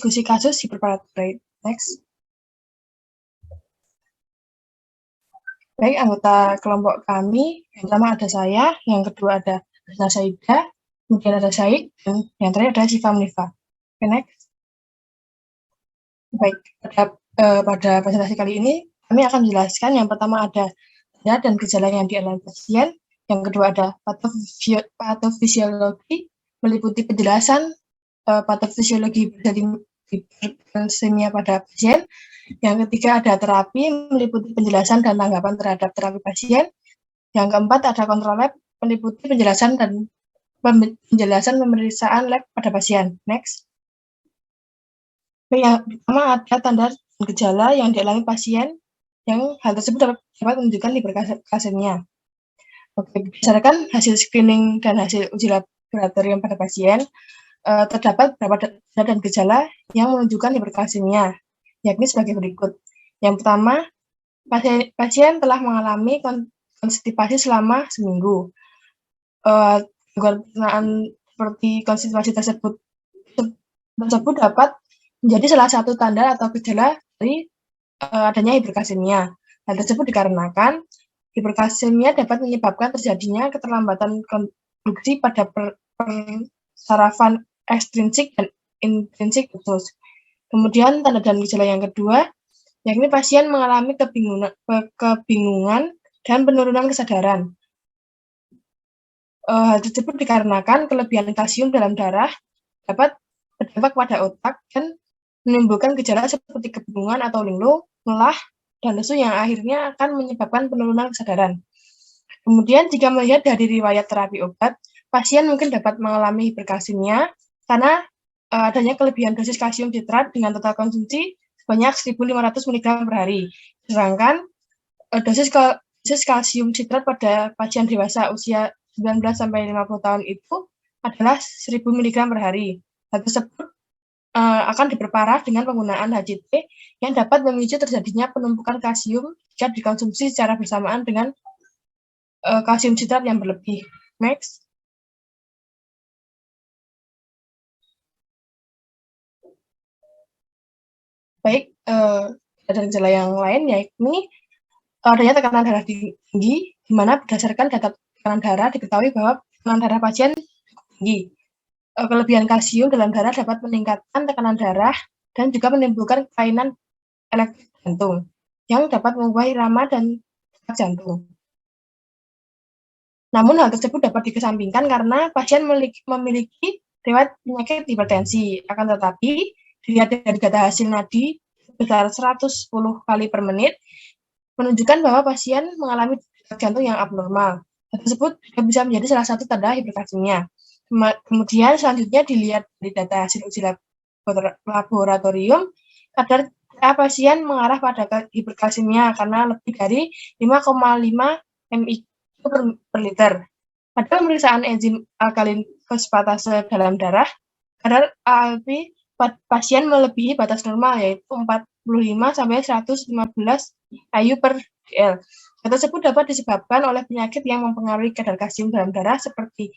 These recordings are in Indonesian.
diskusi kasus hiperparatiroid. Next. Baik, anggota kelompok kami, yang pertama ada saya, yang kedua ada Hasna Saida, kemudian ada Said, dan yang terakhir ada Syifa Munifa. Oke, next. Baik, pada presentasi kali ini, kami akan menjelaskan yang pertama ada tanda dan gejala yang dialami pasien, yang kedua ada patofisiologi, meliputi penjelasan patofisiologi hiperkalsemia pada pasien. Yang ketiga ada terapi, meliputi penjelasan dan tanggapan terhadap terapi pasien. Yang keempat ada kontrol lab, meliputi penjelasan pemeriksaan lab pada pasien. Next. Yang pertama ada tanda dan gejala yang dialami pasien, yang hal tersebut dapat menunjukkan hiperkalsemia. Oke, berdasarkan hasil screening dan hasil uji laboratorium pada pasien, terdapat beberapa tanda dan gejala yang menunjukkan hiperkalsemia, yakni sebagai berikut. Yang pertama, pasien telah mengalami konstipasi selama seminggu. Gangguan seperti konstipasi tersebut dapat menjadi salah satu tanda atau gejala dari adanya hiperkalsemia. Hal tersebut dikarenakan hiperkalsemia dapat menyebabkan terjadinya keterlambatan konduksi pada sarafan ekstrinsik dan intrinsik usus. Kemudian tanda dan gejala yang kedua, yakni pasien mengalami kebingungan dan penurunan kesadaran. Hal tersebut dikarenakan kelebihan kalsium dalam darah dapat berdampak pada otak dan menimbulkan gejala seperti kebingungan atau linglung, lelah, dan lesu yang akhirnya akan menyebabkan penurunan kesadaran. Kemudian jika melihat dari riwayat terapi obat, pasien mungkin dapat mengalami hiperkalsemia karena adanya kelebihan dosis kalsium sitrat dengan total konsumsi sebanyak 1.500 mg per hari. Sedangkan dosis kalsium sitrat pada pasien dewasa usia 19-50 tahun itu adalah 1.000 mg per hari. Hal tersebut akan diperparah dengan penggunaan HCT yang dapat memicu terjadinya penumpukan kalsium jika dikonsumsi secara bersamaan dengan kalsium sitrat yang berlebih. Next. Baik, ada gejala yang lain yakni adanya tekanan darah tinggi, di mana berdasarkan data tekanan darah diketahui bahwa tekanan darah pasien tinggi. Kelebihan kalsium dalam darah dapat meningkatkan tekanan darah dan juga menimbulkan kelainan elektrik jantung yang dapat mengubah irama dan detak jantung. Namun hal tersebut dapat dikesampingkan karena pasien memiliki riwayat penyakit hipertensi. Akan tetapi, dilihat dari data hasil nadi sebesar 110 kali per menit, menunjukkan bahwa pasien mengalami detak jantung yang abnormal. Hal tersebut bisa menjadi salah satu tanda hiperkalsemia. Kemudian selanjutnya dilihat dari data hasil uji laboratorium, kadar pasien mengarah pada hiperkalsemia karena lebih dari 5,5 mg per liter. Pada pemeriksaan enzim alkalin fosfatase dalam darah, kadar ALP pasien melebihi batas normal yaitu 45-115 IU per dl. Hal tersebut dapat disebabkan oleh penyakit yang mempengaruhi kadar kalsium dalam darah seperti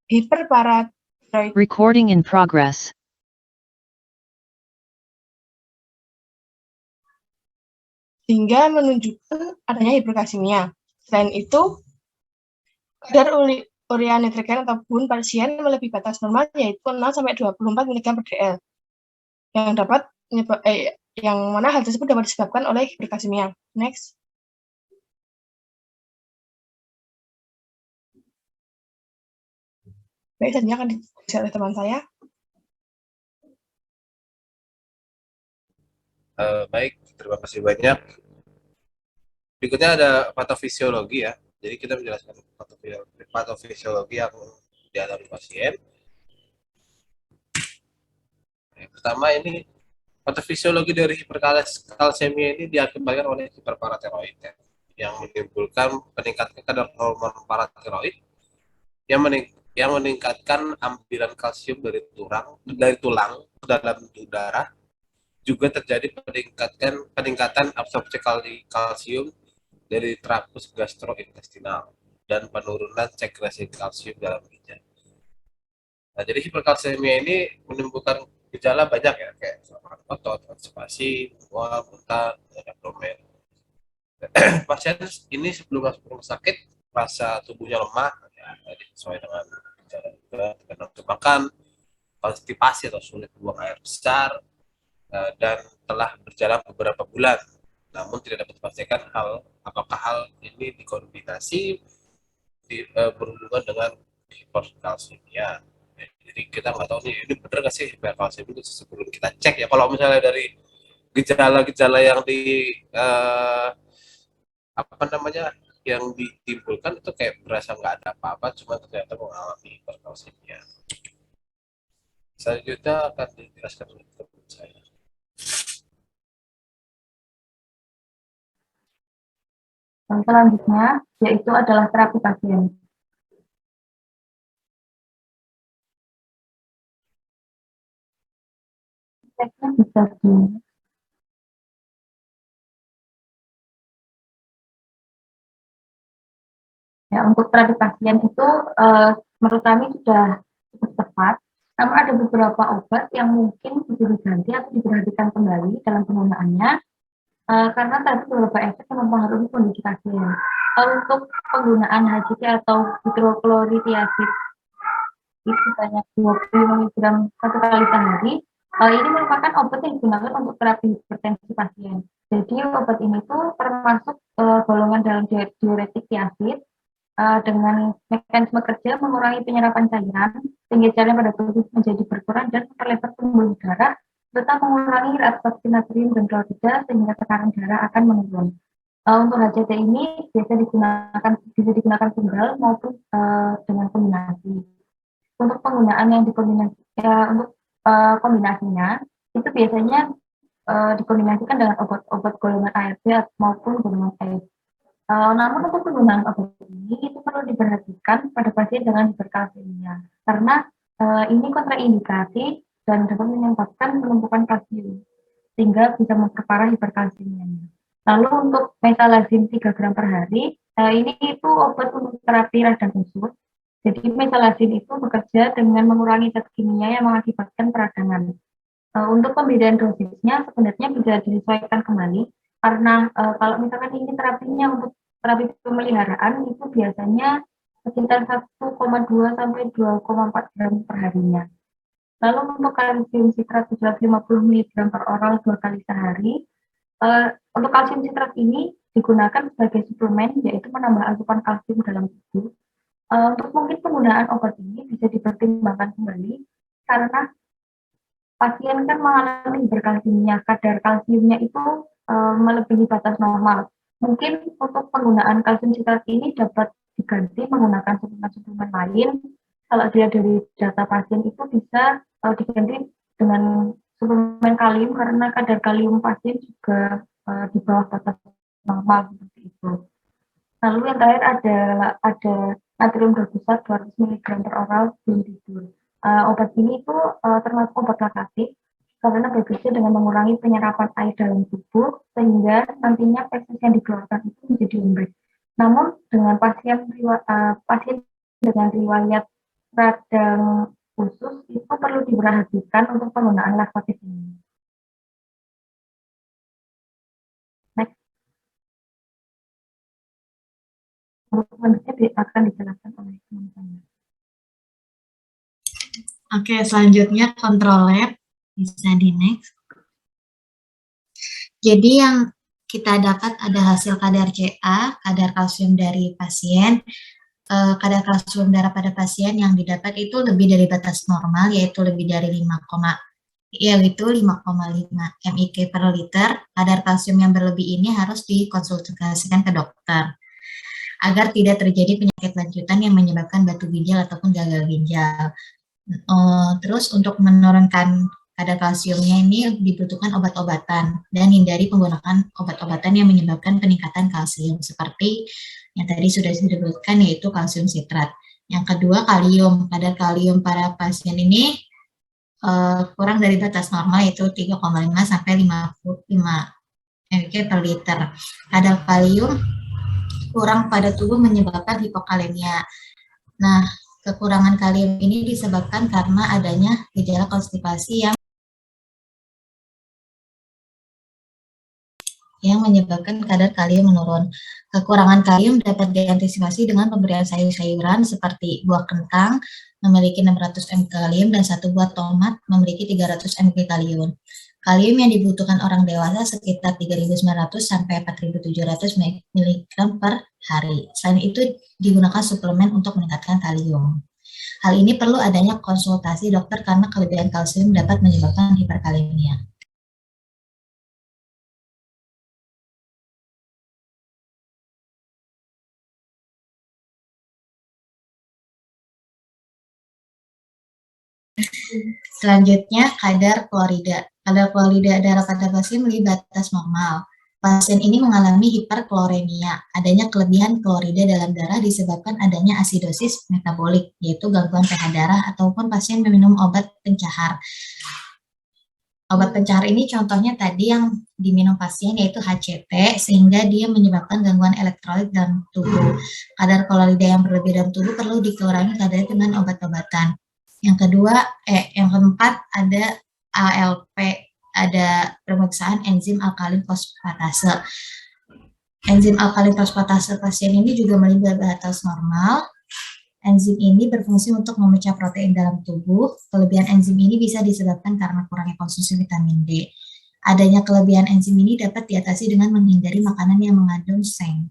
hiperparatiroid. Recording in progress. Sehingga menunjukkan adanya hiperkalsemia. Selain itu, kadar urea nitrogen ataupun pasien melebihi batas normal yaitu 0-24 mg per dl. Yang mana hal tersebut dapat disebabkan oleh hiperkalsemia. Next. Baik, selanjutnya akan dijelaskan oleh teman saya. Baik, terima kasih banyak. Berikutnya ada patofisiologi ya. Jadi kita menjelaskan patofisiologi yang dialami pasien. Yang pertama ini patofisiologi dari hiperkalsemia ini diakibatkan oleh hiperparatiroid yang menimbulkan peningkatan kadar hormon paratiroid yang meningkatkan ambilan kalsium dari tulang ke dalam darah. Juga terjadi peningkatan absorpsi kalsium dari trakus gastrointestinal dan penurunan sekresi kalsium dalam ginjal. Nah, jadi hiperkalsemia ini menimbulkan gejala banyak ya, kayak serangan otot, konstipasi, mual, muntah, abdomen. Pasien ini sebelum masuk rumah sakit rasa tubuhnya lemah, ya, sesuai dengan gejala juga, tekan nafsu makan, konstipasi atau sulit buang air besar, dan telah berjalan beberapa bulan, namun tidak dapat dipastikan apakah hal ini dikombinasi berhubungan dengan hiperkalsemia. Jadi kita nggak tahu nih ini bener nggak sih hiperkalsemia itu, sebelum kita cek ya. Kalau misalnya dari gejala-gejala yang apa namanya yang ditimbulkan itu kayak berasa nggak ada apa-apa, cuma ternyata mengalami hiperkalsemia. Selanjutnya akan dijelaskan oleh teman saya. Dan selanjutnya yaitu adalah terapi pasien. Bisa di ya, untuk terapi pasien itu menurut kami sudah cukup tepat, namun ada beberapa obat yang mungkin bisa diganti atau diperhatikan kembali dalam penggunaannya karena tadi beberapa efek yang mempengaruhi kondisi pasien. Untuk penggunaan HCC atau hidrokloritiazid itu sebanyak 20 mg satu kali sehari. Ini merupakan obat yang digunakan untuk terapi hipertensi pasien. Jadi obat ini tuh termasuk golongan dalam diuretik tiazid dengan mekanisme kerja mengurangi penyerapan cairan sehingga cairan pada tubuh menjadi berkurang dan memperlebar pembuluh darah serta mengurangi absorpsi natrium dan klorida sehingga tekanan darah akan menurun. Untuk HCT ini bisa digunakan tunggal maupun dengan kombinasi. Untuk penggunaan yang dikombinasi untuk kombinasinya itu biasanya dikombinasikan dengan obat-obat golongan ARB maupun golongan AID. Namun untuk penggunaan obat ini itu perlu diperhatikan pada pasien dengan hiperkalsemia karena ini kontraindikasi dan dapat menyebabkan penumpukan kalsium sehingga bisa memperparah hiperkalsemianya. Lalu untuk mesalazin 3 gram per hari, ini itu obat untuk terapi radang usus. Jadi mesalazin itu bekerja dengan mengurangi zat kimia yang mengakibatkan peradangan. Untuk pembedaan dosisnya sebenarnya bisa disesuaikan kembali karena kalau misalkan ini terapinya untuk terapi pemeliharaan itu biasanya sekitar 1,2 sampai 2,4 gram per harinya. Lalu untuk kalsium sitrat 750 mg per oral 2 kali sehari. Untuk kalsium sitrat ini digunakan sebagai suplemen yaitu menambah asupan kalsium dalam tubuh. Untuk mungkin penggunaan obat ini bisa dipertimbangkan kembali karena pasien kan mengalami hiperkalsemia, kadar kalsiumnya itu melebihi batas normal. Mungkin untuk penggunaan kalsium sitrat ini dapat diganti menggunakan suplemen-suplemen lain. Kalau dia dari data pasien itu bisa diganti dengan suplemen kalium karena kadar kalium pasien juga di bawah batas normal seperti itu. Lalu yang terakhir ada natrium dorbusat 200 mg per oral sebelum tidur. Obat ini itu termasuk obat lakatif karena bekerja dengan mengurangi penyerapan air dalam tubuh sehingga nantinya feses yang dikeluarkan itu menjadi lembek. Namun dengan pasien dengan riwayat radang usus itu perlu diperhatikan untuk penggunaan lakatif ini. Next. Selanjutnya akan dijelaskan oleh teman-teman. Oke, selanjutnya kontrol lab, bisa di next. Jadi yang kita dapat ada hasil kadar CA, kadar kalsium dari pasien, kadar kalsium darah pada pasien yang didapat itu lebih dari batas normal, yaitu lebih dari 5,5 mIK per liter. Kadar kalsium yang berlebih ini harus dikonsultasikan ke dokter agar tidak terjadi penyakit lanjutan yang menyebabkan batu ginjal ataupun gagal ginjal. Terus untuk menurunkan kadar kalsiumnya ini dibutuhkan obat-obatan dan hindari penggunaan obat-obatan yang menyebabkan peningkatan kalsium seperti yang tadi sudah disebutkan yaitu kalsium sitrat. Yang kedua kalium, kadar kalium para pasien ini kurang dari batas normal yaitu 3,5 sampai 55 mg per liter. Kadar kalium kurang pada tubuh menyebabkan hipokalemia. Nah, kekurangan kalium ini disebabkan karena adanya gejala konstipasi yang yang menyebabkan kadar kalium menurun. Kekurangan kalium dapat diantisipasi dengan pemberian sayur-sayuran seperti buah kentang memiliki 600 mg kalium dan satu buah tomat memiliki 300 mg kalium. Kalium yang dibutuhkan orang dewasa sekitar 3.900 sampai 4.700 mg per hari. Selain itu digunakan suplemen untuk meningkatkan kalium. Hal ini perlu adanya konsultasi dokter karena kelebihan kalsium dapat menyebabkan hiperkalemia. Selanjutnya, kadar klorida. Kadar klorida darah pada pasien melebihi batas normal. Pasien ini mengalami hiperkloremia. Adanya kelebihan klorida dalam darah disebabkan adanya asidosis metabolik, yaitu gangguan pH darah ataupun pasien meminum obat pencahar. Obat pencahar ini contohnya tadi yang diminum pasien yaitu HCT, sehingga dia menyebabkan gangguan elektrolit dalam tubuh. Kadar klorida yang berlebih dalam tubuh perlu dikurangi kadarnya dengan obat-obatan. Yang keempat ada ALP, ada pemeriksaan enzim alkalin fosfatase. Enzim alkalin fosfatase pasien ini juga melebihi batas normal. Enzim ini berfungsi untuk memecah protein dalam tubuh. Kelebihan enzim ini bisa disebabkan karena kurangnya konsumsi vitamin D. Adanya kelebihan enzim ini dapat diatasi dengan menghindari makanan yang mengandung seng.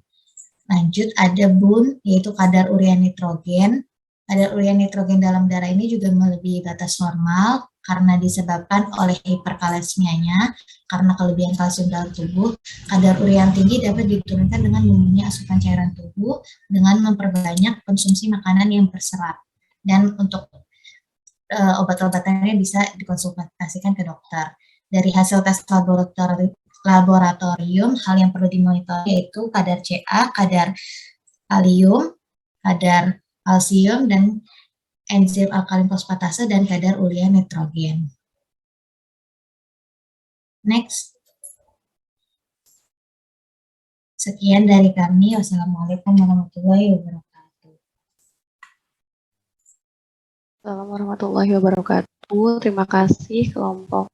Lanjut ada BUN, yaitu kadar urea nitrogen. Kadar urea nitrogen dalam darah ini juga melebihi batas normal karena disebabkan oleh hiperkalemianya, karena kelebihan kalsium dalam tubuh. Kadar urea yang tinggi dapat diturunkan dengan menurunnya asupan cairan tubuh dengan memperbanyak konsumsi makanan yang berserat. Dan untuk obat-obatannya bisa dikonsultasikan ke dokter. Dari hasil tes laboratorium, hal yang perlu dimonitor yaitu kadar Ca, kadar kalium, kadar kalsium, dan enzim alkalin fosfatase, dan kadar urea nitrogen. Next. Sekian dari kami. Wassalamualaikum warahmatullahi wabarakatuh. Assalamualaikum warahmatullahi wabarakatuh. Terima kasih kelompok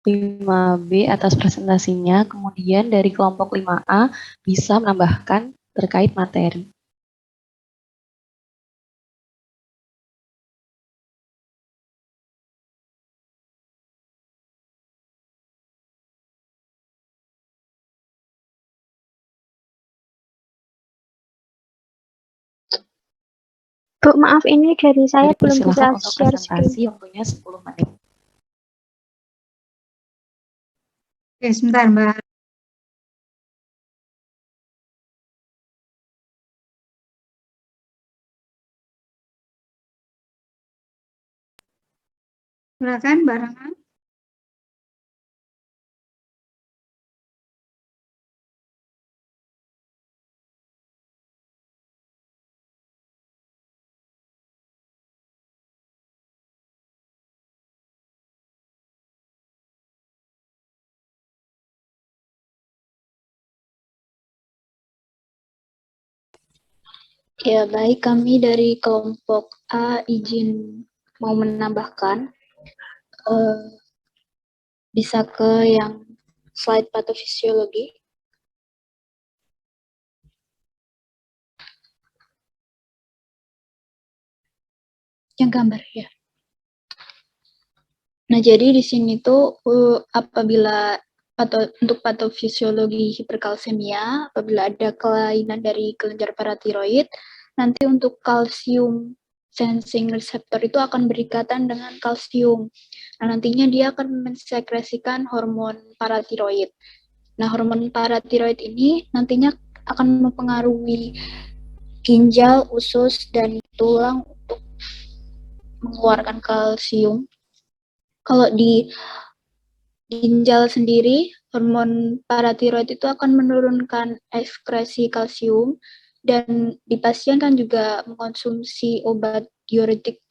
5B atas presentasinya. Kemudian dari kelompok 5A bisa menambahkan terkait materi. Bu, maaf ini dari saya Jadi belum bisa persilahkan untuk share presentasi screen. waktunya 10 menit. Oke, sebentar Mbak. Silakan Mbak Rama. Ya, baik, kami dari kelompok A izin mau menambahkan. Bisa ke yang slide patofisiologi. Yang gambar ya. Nah, jadi di sini tuh apabila untuk patofisiologi hiperkalsemia, apabila ada kelainan dari kelenjar paratiroid, nanti untuk kalsium sensing receptor itu akan berikatan dengan kalsium. Nah, nantinya dia akan mensekresikan hormon paratiroid. Nah, hormon paratiroid ini nantinya akan mempengaruhi ginjal, usus, dan tulang untuk mengeluarkan kalsium. Kalau di ginjal sendiri, hormon paratiroid itu akan menurunkan ekskresi kalsium, dan di pasien kan juga mengkonsumsi obat diuretik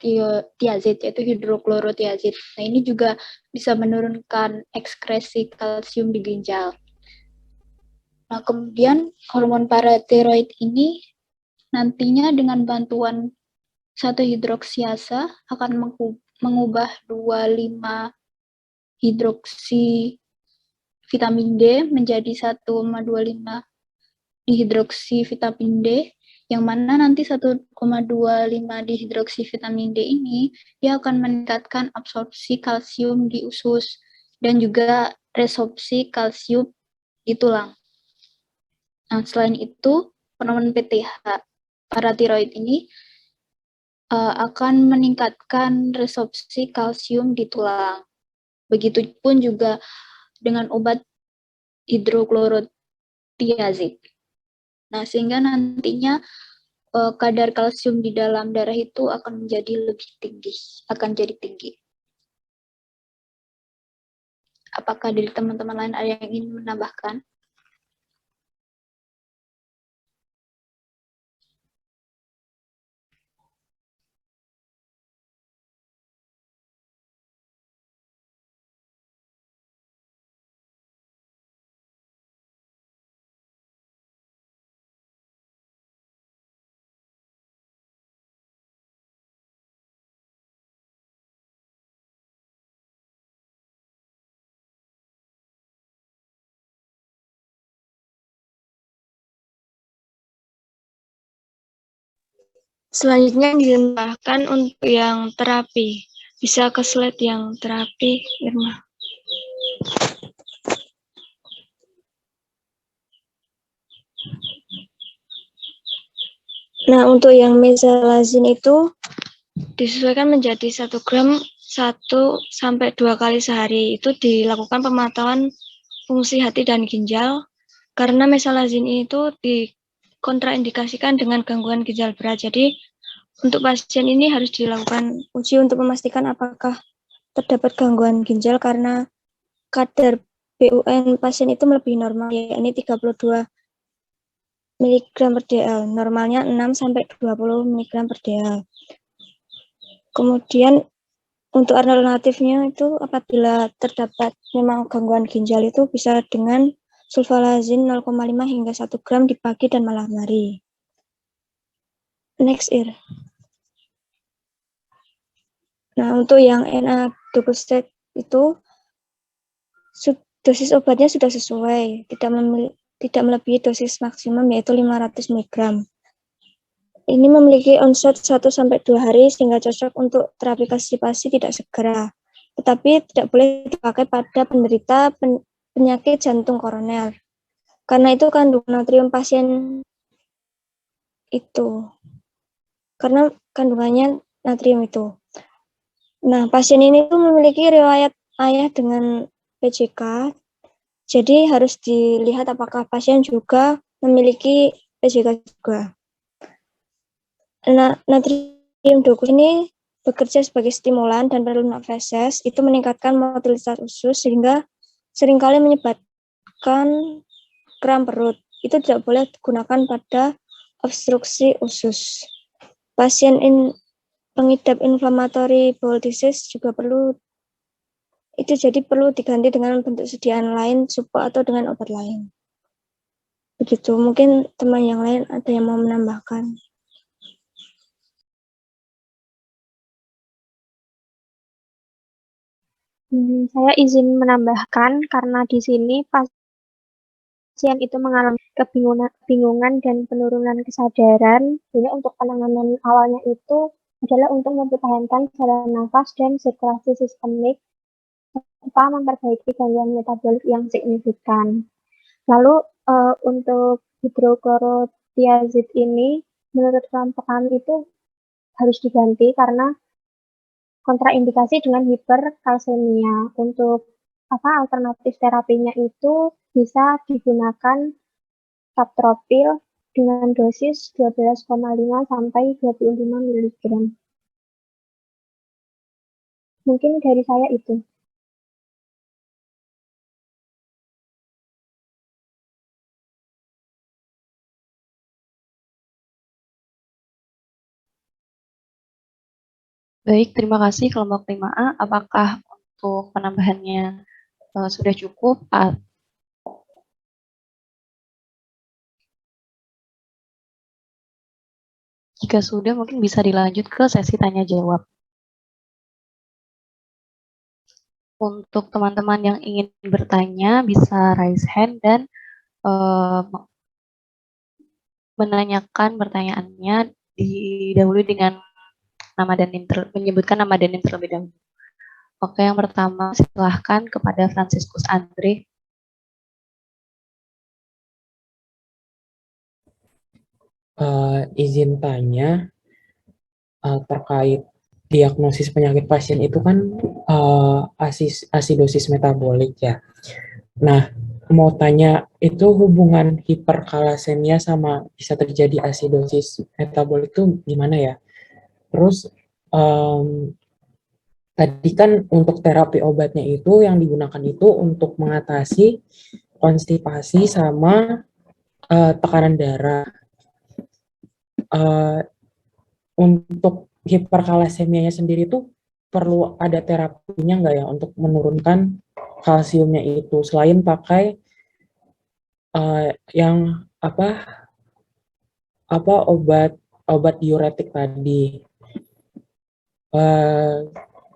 tiazid, yaitu hidroklorotiazid. Nah, ini juga bisa menurunkan ekskresi kalsium di ginjal. Nah, kemudian hormon paratiroid ini nantinya dengan bantuan 1-hidroksiasa akan mengubah 2,5 hidroksi vitamin D menjadi 1,25 dihidroksi vitamin D, yang mana nanti 1,25 dihidroksi vitamin D ini dia akan meningkatkan absorpsi kalsium di usus dan juga resorpsi kalsium di tulang. Nah, selain itu, hormon PTH paratiroid ini akan meningkatkan resorpsi kalsium di tulang. Begitupun juga dengan obat hidroklorotiazid. Nah, sehingga nantinya kadar kalsium di dalam darah itu akan menjadi lebih tinggi, akan jadi tinggi. Apakah dari teman-teman lain ada yang ingin menambahkan? Selanjutnya ditambahkan untuk yang terapi. Bisa ke slide yang terapi, Irma. Nah, untuk yang mesalazin itu disesuaikan menjadi 1 gram 1 sampai 2 kali sehari. Itu dilakukan pemantauan fungsi hati dan ginjal karena mesalazin itu dikontraindikasikan dengan gangguan ginjal berat. Jadi untuk pasien ini harus dilakukan uji untuk memastikan apakah terdapat gangguan ginjal karena kadar BUN pasien itu melebihi normal, yakni 32 mg per dl. Normalnya 6 sampai 20 mg per dl. Kemudian untuk alternatifnya itu apabila terdapat memang gangguan ginjal itu bisa dengan sulfalazin 0,5 hingga 1 gram di pagi dan malam hari. Next, Ir. Nah, untuk yang NA-doxostat itu dosis obatnya sudah sesuai, tidak melebihi dosis maksimum yaitu 500 mg. Ini memiliki onset 1-2 hari sehingga cocok untuk terapi konstipasi tidak segera. Tetapi tidak boleh dipakai pada penderita penyakit jantung koroner. Karena itu kandungan natrium pasien itu. Karena kandungannya natrium itu. Nah, pasien ini tuh memiliki riwayat ayah dengan PJK. Jadi harus dilihat apakah pasien juga memiliki PJK juga. Nah, natrium dokus ini bekerja sebagai stimulan dan penurunan feses itu meningkatkan motilitas usus sehingga seringkali menyebabkan kram perut. Itu tidak boleh digunakan pada obstruksi usus. Pasien pengidap inflammatory bowel disease juga perlu diganti dengan bentuk sediaan lain, supo atau dengan obat lain. Begitu, mungkin teman yang lain ada yang mau menambahkan. Saya izin menambahkan karena di sini pasien itu mengalami kebingungan dan penurunan kesadaran. Jadi untuk penanganan awalnya itu adalah untuk mempertahankan saluran nafas dan sirkulasi sistemik serta memperbaiki gangguan metabolik yang signifikan. Lalu untuk hidroklorotiazid ini menurut kelompok kami itu harus diganti karena kontraindikasi dengan hiperkalsemia. Untuk alternatif terapinya itu bisa digunakan captropil dengan dosis 12,5 sampai 25 mg. Mungkin dari saya itu. Baik, terima kasih kelompok 5A. Apakah untuk penambahannya sudah cukup? Jika sudah, mungkin bisa dilanjut ke sesi tanya jawab. Untuk teman-teman yang ingin bertanya bisa raise hand dan eh, menanyakan pertanyaannya didahului dengan nama dan NIM menyebutkan nama dan NIM terlebih dahulu. Oke, yang pertama silahkan kepada Franciscus Andre. Izin tanya terkait diagnosis penyakit pasien itu kan asidosis metabolik ya. Nah, mau tanya itu hubungan hiperkalasemia sama bisa terjadi asidosis metabolik itu gimana ya? Terus tadi kan untuk terapi obatnya itu yang digunakan itu untuk mengatasi konstipasi sama tekanan darah. Untuk hiperkalasemianya sendiri tuh perlu ada terapinya nggak ya untuk menurunkan kalsiumnya itu selain pakai yang obat diuretik tadi.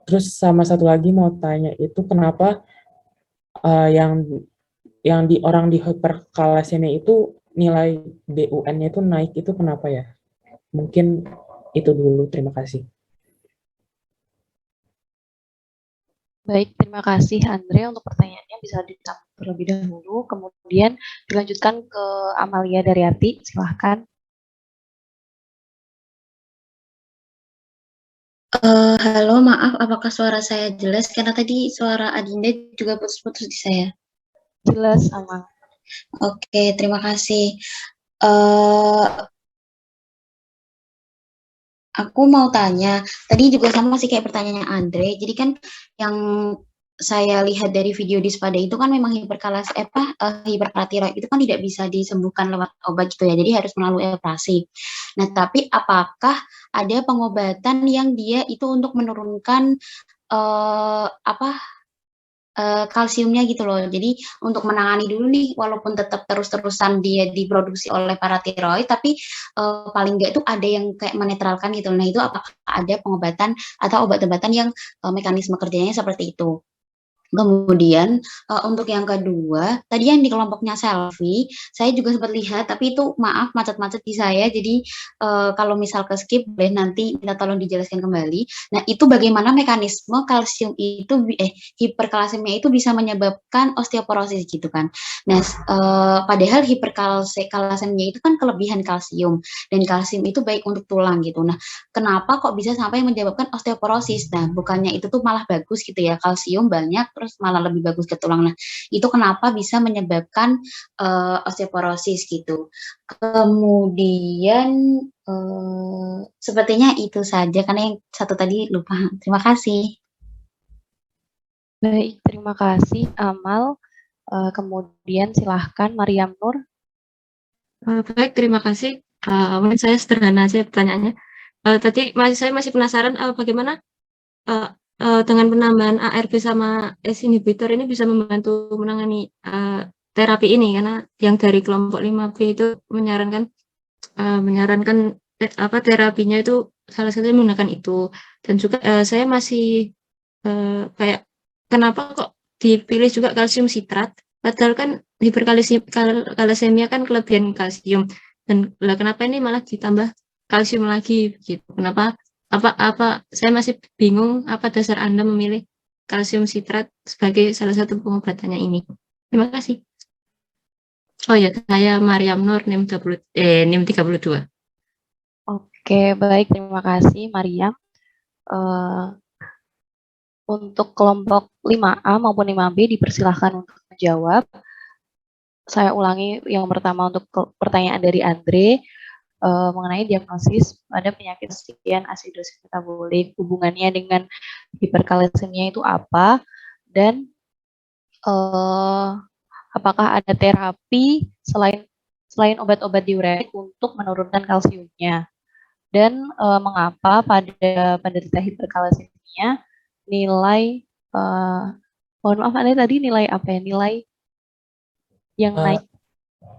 Terus sama satu lagi mau tanya itu kenapa yang di orang di hiperkalasemia itu nilai BUN-nya itu naik itu kenapa ya? Mungkin itu dulu, terima kasih. Baik, terima kasih Andre untuk pertanyaannya bisa dijawab terlebih dahulu, kemudian dilanjutkan ke Amalia Daryati, silahkan. Halo, maaf, apakah suara saya jelas? Karena tadi suara Adinda juga putus-putus di saya. Jelas, aman. Oke, terima kasih. Aku mau tanya, tadi juga sama sih kayak pertanyaannya Andre. Jadi kan yang saya lihat dari video di Spada itu kan memang hiperparatiroid itu kan tidak bisa disembuhkan lewat obat gitu ya. Jadi harus melalui operasi. Nah, tapi apakah ada pengobatan yang dia itu untuk menurunkan kalsiumnya gitu loh. Jadi untuk menangani dulu nih, walaupun tetap terus-terusan dia diproduksi oleh paratiroid, tapi paling nggak itu ada yang kayak menetralkan gitu. Nah itu apakah ada pengobatan atau obat-obatan yang mekanisme kerjanya seperti itu? Kemudian untuk yang kedua, tadi yang di kelompoknya selfie, saya juga sempat lihat, tapi itu maaf macet-macet di saya, jadi kalau misal ke skip, boleh nanti minta tolong dijelaskan kembali. Nah itu bagaimana mekanisme kalsium itu, hiperkalsemia itu bisa menyebabkan osteoporosis gitu kan. Nah padahal hiperkalsemia itu kan kelebihan kalsium, dan kalsium itu baik untuk tulang gitu. Nah kenapa kok bisa sampai menyebabkan osteoporosis? Nah bukannya itu tuh malah bagus gitu ya, kalsium banyak, terus malah lebih bagus ke tulang. Nah, itu kenapa bisa menyebabkan osteoporosis gitu. Kemudian sepertinya itu saja karena yang satu tadi lupa. Terima kasih. Baik, terima kasih Amal. Kemudian silahkan Mariam Nur. Baik, terima kasih. Saya sederhana aja pertanyaannya. Tadi saya masih penasaran bagaimana dengan penambahan ARB sama S inhibitor ini bisa membantu menangani terapi ini, karena yang dari kelompok 5B itu menyarankan terapinya itu salah satunya menggunakan itu. Dan juga saya masih kayak kenapa kok dipilih juga kalsium sitrat, padahal kan hiperkalasemia kan kelebihan kalsium, dan kenapa ini malah ditambah kalsium lagi gitu? Kenapa saya masih bingung apa dasar Anda memilih kalsium sitrat sebagai salah satu pengobatannya ini. Terima kasih. Oh ya, saya Mariam Nur, NIM 32. Oke, baik, terima kasih Mariam. Untuk kelompok 5A maupun 5B dipersilahkan untuk menjawab. Saya ulangi yang pertama untuk pertanyaan dari Andre. Mengenai diagnosis pada penyakit sekian asidosis metabolik, hubungannya dengan hiperkalsemia itu apa, dan apakah ada terapi selain obat-obat diuretik untuk menurunkan kalsiumnya, dan mengapa pada penderita hiperkalsemia nilai mohon maaf Anda tadi nilai apa ya, nilai yang naik,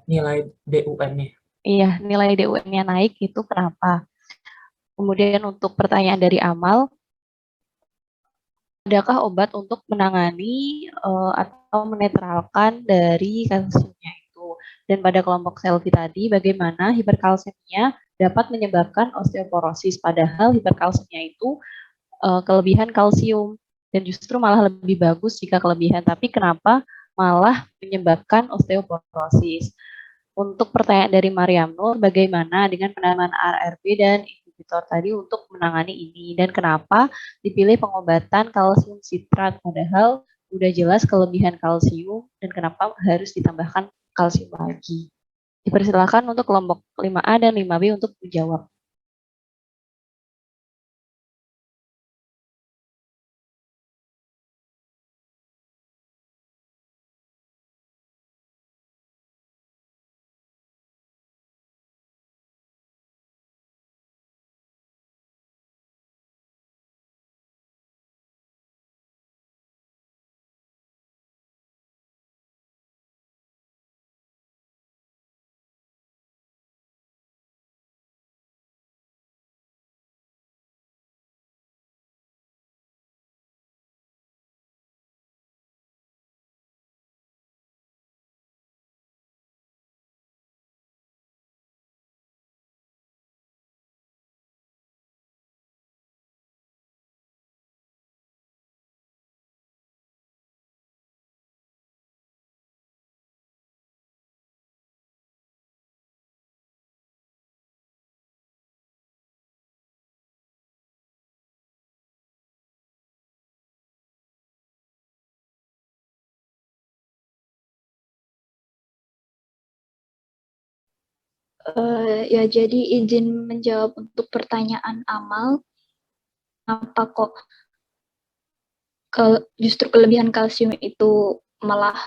nilai BUN-nya. Iya, nilai DUN-nya naik itu kenapa? Kemudian untuk pertanyaan dari Amal, adakah obat untuk menangani atau menetralkan dari kalsiumnya itu? Dan pada kelompok selfie tadi, bagaimana hiperkalsemia dapat menyebabkan osteoporosis, padahal hiperkalsemia itu kelebihan kalsium dan justru malah lebih bagus jika kelebihan, tapi kenapa malah menyebabkan osteoporosis? Untuk pertanyaan dari Mariam Nur, bagaimana dengan penanganan ARB dan inhibitor tadi untuk menangani ini, dan kenapa dipilih pengobatan kalsium sitrat padahal udah jelas kelebihan kalsium dan kenapa harus ditambahkan kalsium lagi? Dipersilakan untuk kelompok 5A dan 5B untuk menjawab. Ya, jadi izin menjawab untuk pertanyaan Amal, apa kok justru kelebihan kalsium itu malah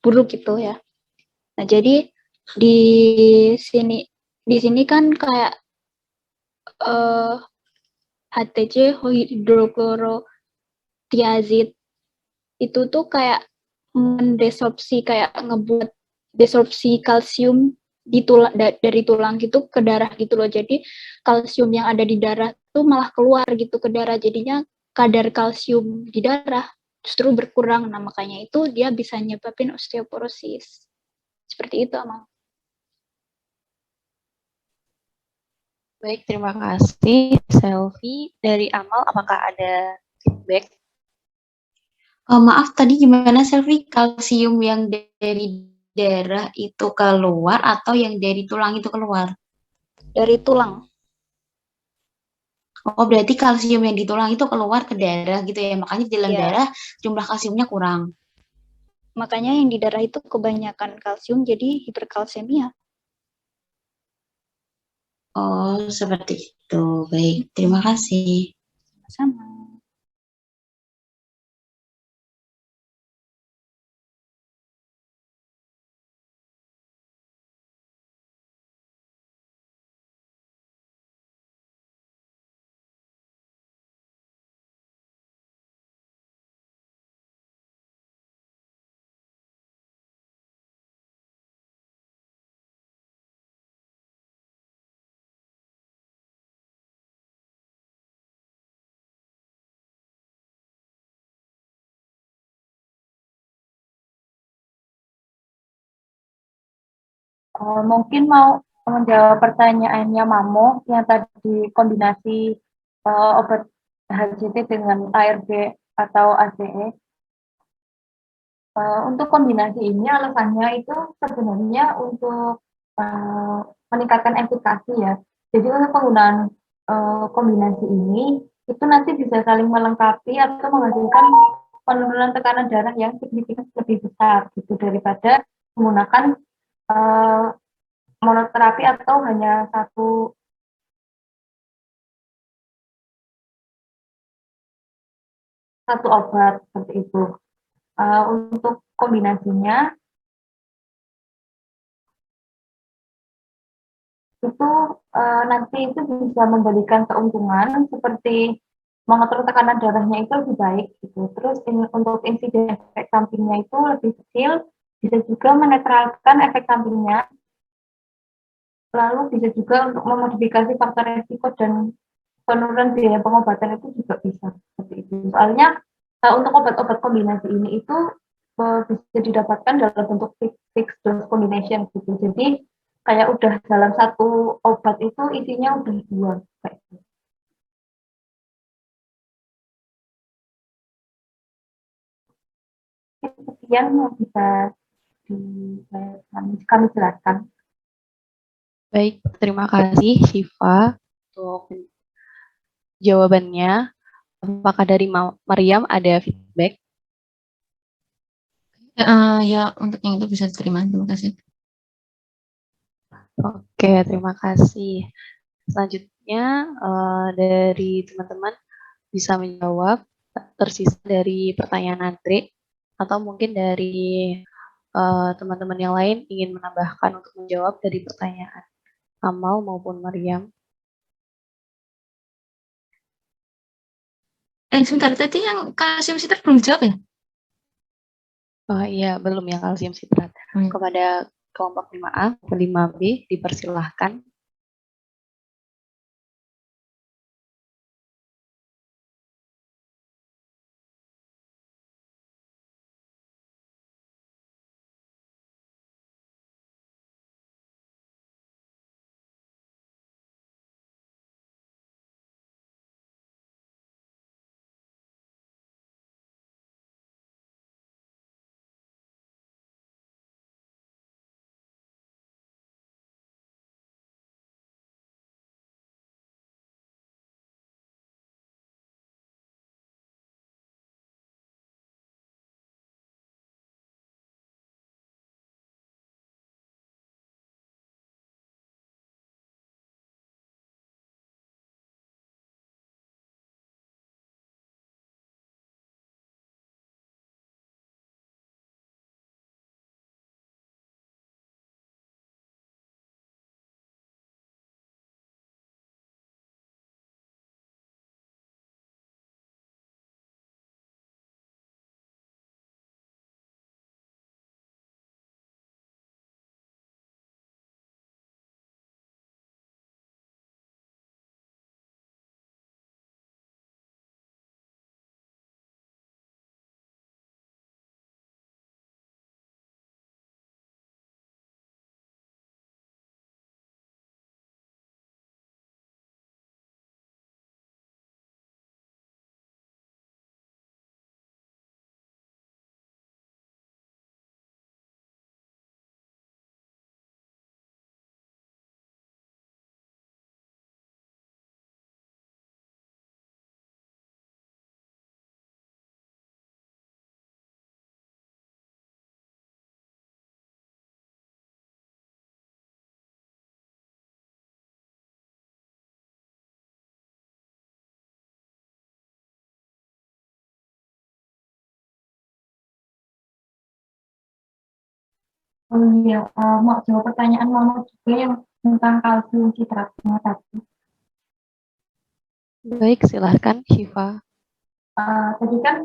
buruk gitu ya. Nah, jadi di sini kan kayak HTC hidroklorotiazid itu tuh kayak mendesorpsi, kayak ngebuat desorpsi kalsium di tulang, dari tulang gitu ke darah gitu loh. Jadi kalsium yang ada di darah tuh malah keluar gitu ke darah, jadinya kadar kalsium di darah justru berkurang. Nah, makanya itu dia bisa nyebabin osteoporosis. Seperti itu, Amal. Baik, terima kasih. Selfie dari Amal, apakah ada feedback? Maaf, tadi gimana Selvi? Kalsium yang dari darah itu keluar atau yang dari tulang itu keluar? Dari tulang. Oh, berarti kalsium yang di tulang itu keluar ke darah gitu ya, makanya di dalam darah jumlah kalsiumnya kurang. Makanya yang di darah itu kebanyakan kalsium, jadi hiperkalsemia. Oh, seperti itu. Baik, terima kasih. Sama. Mungkin mau menjawab pertanyaannya Mamo yang tadi kombinasi obat HCT dengan ARB atau ACE. Untuk kombinasi ini alasannya itu sebenarnya untuk meningkatkan efikasi ya. Jadi untuk penggunaan kombinasi ini itu nanti bisa saling melengkapi atau menghasilkan penurunan tekanan darah yang signifikan lebih besar gitu daripada menggunakan monoterapi atau hanya satu obat seperti itu. Untuk kombinasinya itu nanti itu bisa memberikan keuntungan seperti mengatur tekanan darahnya itu lebih baik gitu. Terus untuk insiden efek sampingnya itu lebih kecil, bisa juga menetralkan efek sampingnya. Lalu bisa juga untuk memodifikasi faktor resiko dan penurunan biaya pengobatan itu juga bisa seperti itu. Soalnya Untuk obat-obat kombinasi ini itu bisa didapatkan dalam bentuk fixed dose combination gitu. Jadi kayak udah dalam satu obat itu isinya udah dua kayak gitu. Sekian yang bisa kami jelaskan. Baik, terima kasih Syifa untuk jawabannya. Apakah dari Mariam ada feedback? Ya, untuk yang itu bisa diterima. Terima kasih. Oke, terima kasih. Selanjutnya dari teman-teman bisa menjawab, tersisa dari pertanyaan Andre, atau mungkin dari teman-teman yang lain ingin menambahkan untuk menjawab dari pertanyaan Amal maupun Mariam. Sebentar, tadi yang kalsium sitrat belum dijawab ya? Oh iya, belum yang kalsium sitrat. Kepada kelompok 5A maupun 5B dipersilahkan. Oh iya, mau jawab pertanyaan Mama juga yang tentang kalsium sitratnya tadi. Baik, silahkan Syifa. Tadi kan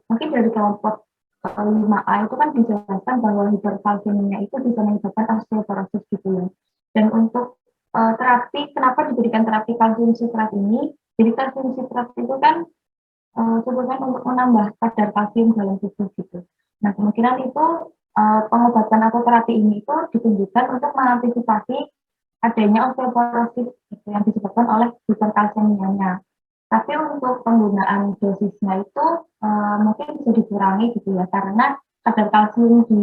mungkin dari kelompok 5A itu kan dijelaskan bahwa hiperkalsiumia itu bisa menyebabkan osteoporosis gitu ya. Dan untuk terapi, kenapa diberikan terapi kalsium sitrat ini? Jadi kalsium sitrat itu kan tujuannya untuk menambah kadar kalsium dalam tubuh gitu. Nah, kemungkinan itu pengobatan atau terapi ini itu ditunjukkan untuk mengantisipasi adanya osteoporosis gitu, yang disebabkan oleh hiperkalsiumianya. Tapi untuk penggunaan dosisnya itu mungkin bisa dikurangi gitu ya, karena kadar kalsium di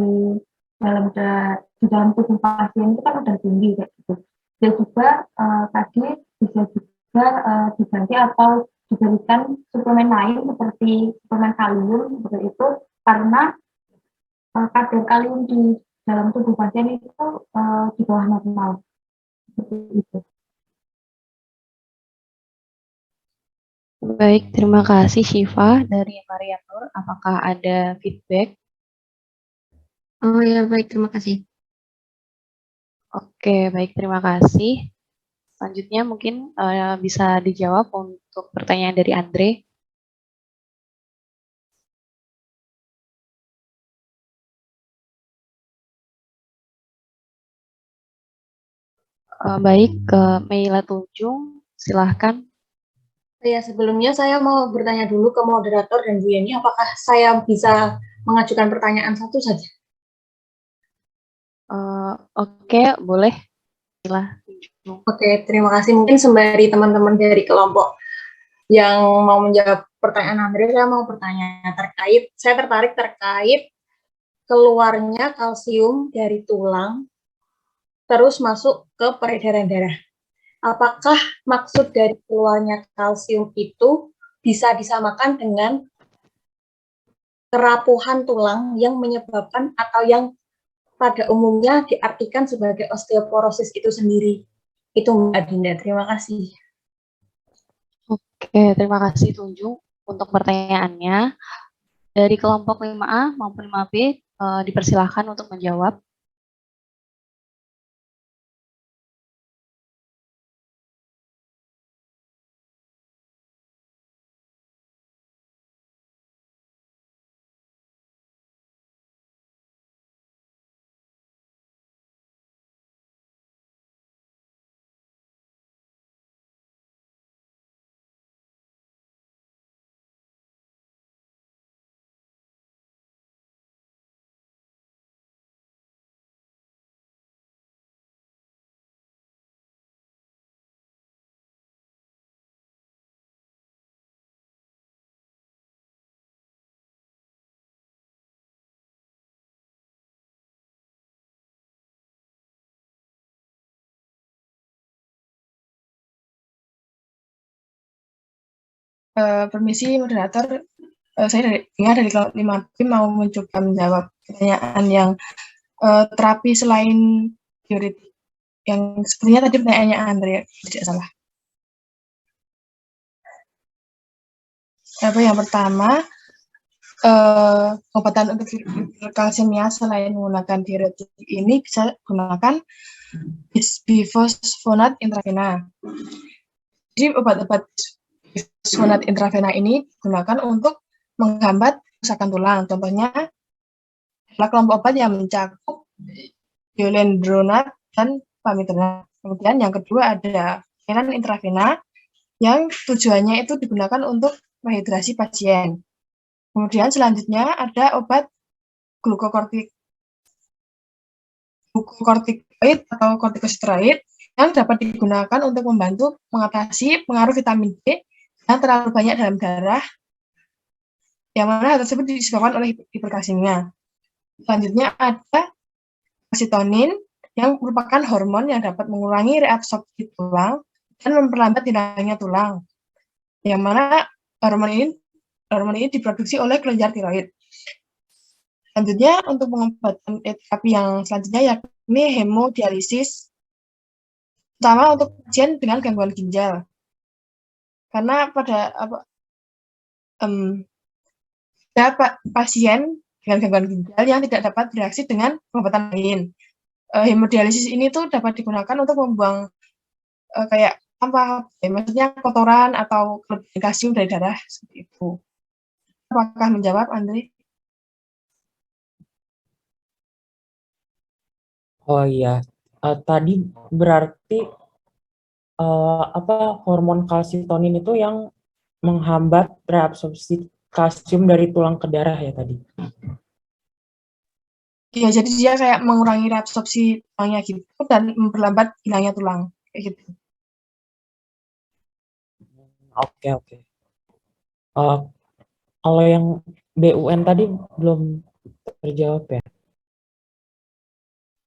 dalam tubuh pasien itu kan udah tinggi kayak gitu. Dan juga tadi bisa juga diganti atau diberikan suplemen lain seperti suplemen kalium seperti itu, karena kadar kalium di dalam tubuh pasien itu di bawah normal seperti itu. Baik, terima kasih Syifa. Dari Mariam Nur, apakah ada feedback? Oh ya, baik, terima kasih. Oke, baik, terima kasih. Selanjutnya mungkin bisa dijawab untuk pertanyaan dari Andre. Baik, ke Meila Tunjung, silahkan. Ya, sebelumnya saya mau bertanya dulu ke moderator dan Bu Yeni, apakah saya bisa mengajukan pertanyaan satu saja? Oke, boleh. Oke, terima kasih. Mungkin sembari teman-teman dari kelompok yang mau menjawab pertanyaan Andre, saya mau bertanya saya tertarik terkait keluarnya kalsium dari tulang terus masuk ke peredaran darah. Apakah maksud dari keluarnya kalsium itu bisa disamakan dengan kerapuhan tulang yang menyebabkan atau yang pada umumnya diartikan sebagai osteoporosis itu sendiri? Itu Mbak Dinda, terima kasih. Oke, terima kasih Tunjung untuk pertanyaannya. Dari kelompok 5A maupun 5B dipersilahkan untuk menjawab. Permisi moderator, saya dari kelompok 5B mau mencoba menjawab pertanyaan yang terapi selain diuretik, yang sebenarnya tadi pertanyaannya Andre, tidak salah. Yang pertama, obatan untuk kalsiumnya selain menggunakan diuretik ini bisa gunakan bisfosfonat intravena. Jadi obat-obat bisfosfonat intravena ini digunakan untuk menghambat kerusakan tulang. Contohnya adalah kelompok obat yang mencakup diolendronat dan pamidronat. Kemudian yang kedua ada cairan intravena yang tujuannya itu digunakan untuk rehidrasi pasien. Kemudian selanjutnya ada obat glukokortikoid atau kortikosteroid yang dapat digunakan untuk membantu mengatasi pengaruh vitamin D yang terlalu banyak dalam darah, yang mana hal tersebut disebabkan oleh hiperkalsiemia. Selanjutnya ada kalsitonin yang merupakan hormon yang dapat mengurangi reabsorpsi tulang dan memperlambat hilangnya tulang, yang mana hormon ini diproduksi oleh kelenjar tiroid. Selanjutnya untuk pengobatan terapi yang selanjutnya yakni hemodialisis, terutama untuk pasien dengan gangguan ginjal. Karena pada pasien dengan gangguan ginjal yang tidak dapat bereaksi dengan pengobatan lain. Hemodialisis ini tuh dapat digunakan untuk membuang kayak sampah, maksudnya kotoran atau kelebihan kalsium dari darah seperti itu. Apakah menjawab, Andre? Oh iya, tadi berarti hormon kalsitonin itu yang menghambat reabsorpsi kalsium dari tulang ke darah ya tadi? Iya, jadi dia kayak mengurangi reabsorpsi tulangnya gitu dan memperlambat hilangnya tulang kayak gitu. Oke. Kalau yang BUN tadi belum terjawab ya?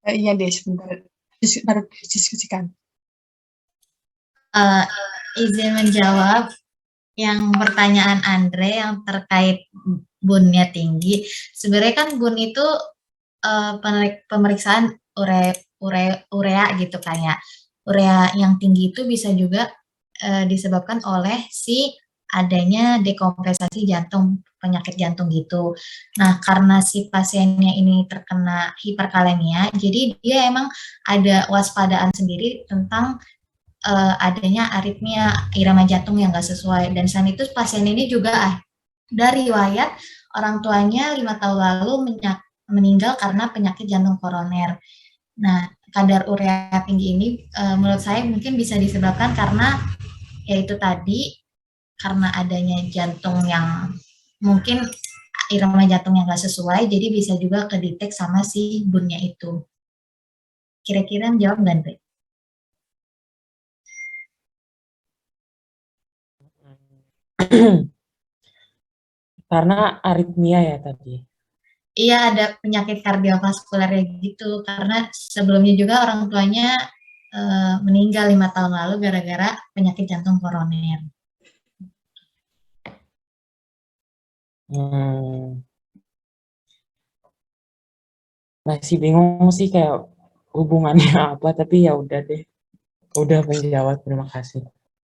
Iya deh, sebentar. Baru didiskusikan. Izin menjawab yang pertanyaan Andre yang terkait bunnya tinggi. Sebenarnya kan bun itu pemeriksaan urea gitu kan ya. Urea yang tinggi itu bisa juga disebabkan oleh si adanya dekompensasi jantung, penyakit jantung gitu. Nah, karena si pasiennya ini terkena hiperkalemia, jadi dia emang ada waspadaan sendiri tentang adanya aritmia irama jantung yang nggak sesuai. Dan selain itu pasien ini juga dari riwayat orang tuanya 5 tahun lalu meninggal karena penyakit jantung koroner. Nah, kadar urea tinggi ini menurut saya mungkin bisa disebabkan karena yaitu tadi karena adanya jantung yang mungkin irama jantung yang nggak sesuai, jadi bisa juga kedetek sama si bunnya itu. Kira-kira jawab nggak, Andre? Karena aritmia ya tadi. Iya, ada penyakit kardiovaskuler gitu, karena sebelumnya juga orang tuanya meninggal 5 tahun lalu gara-gara penyakit jantung koroner. Masih bingung sih kayak hubungannya apa, tapi ya udah deh. Udah menjawab, terima kasih.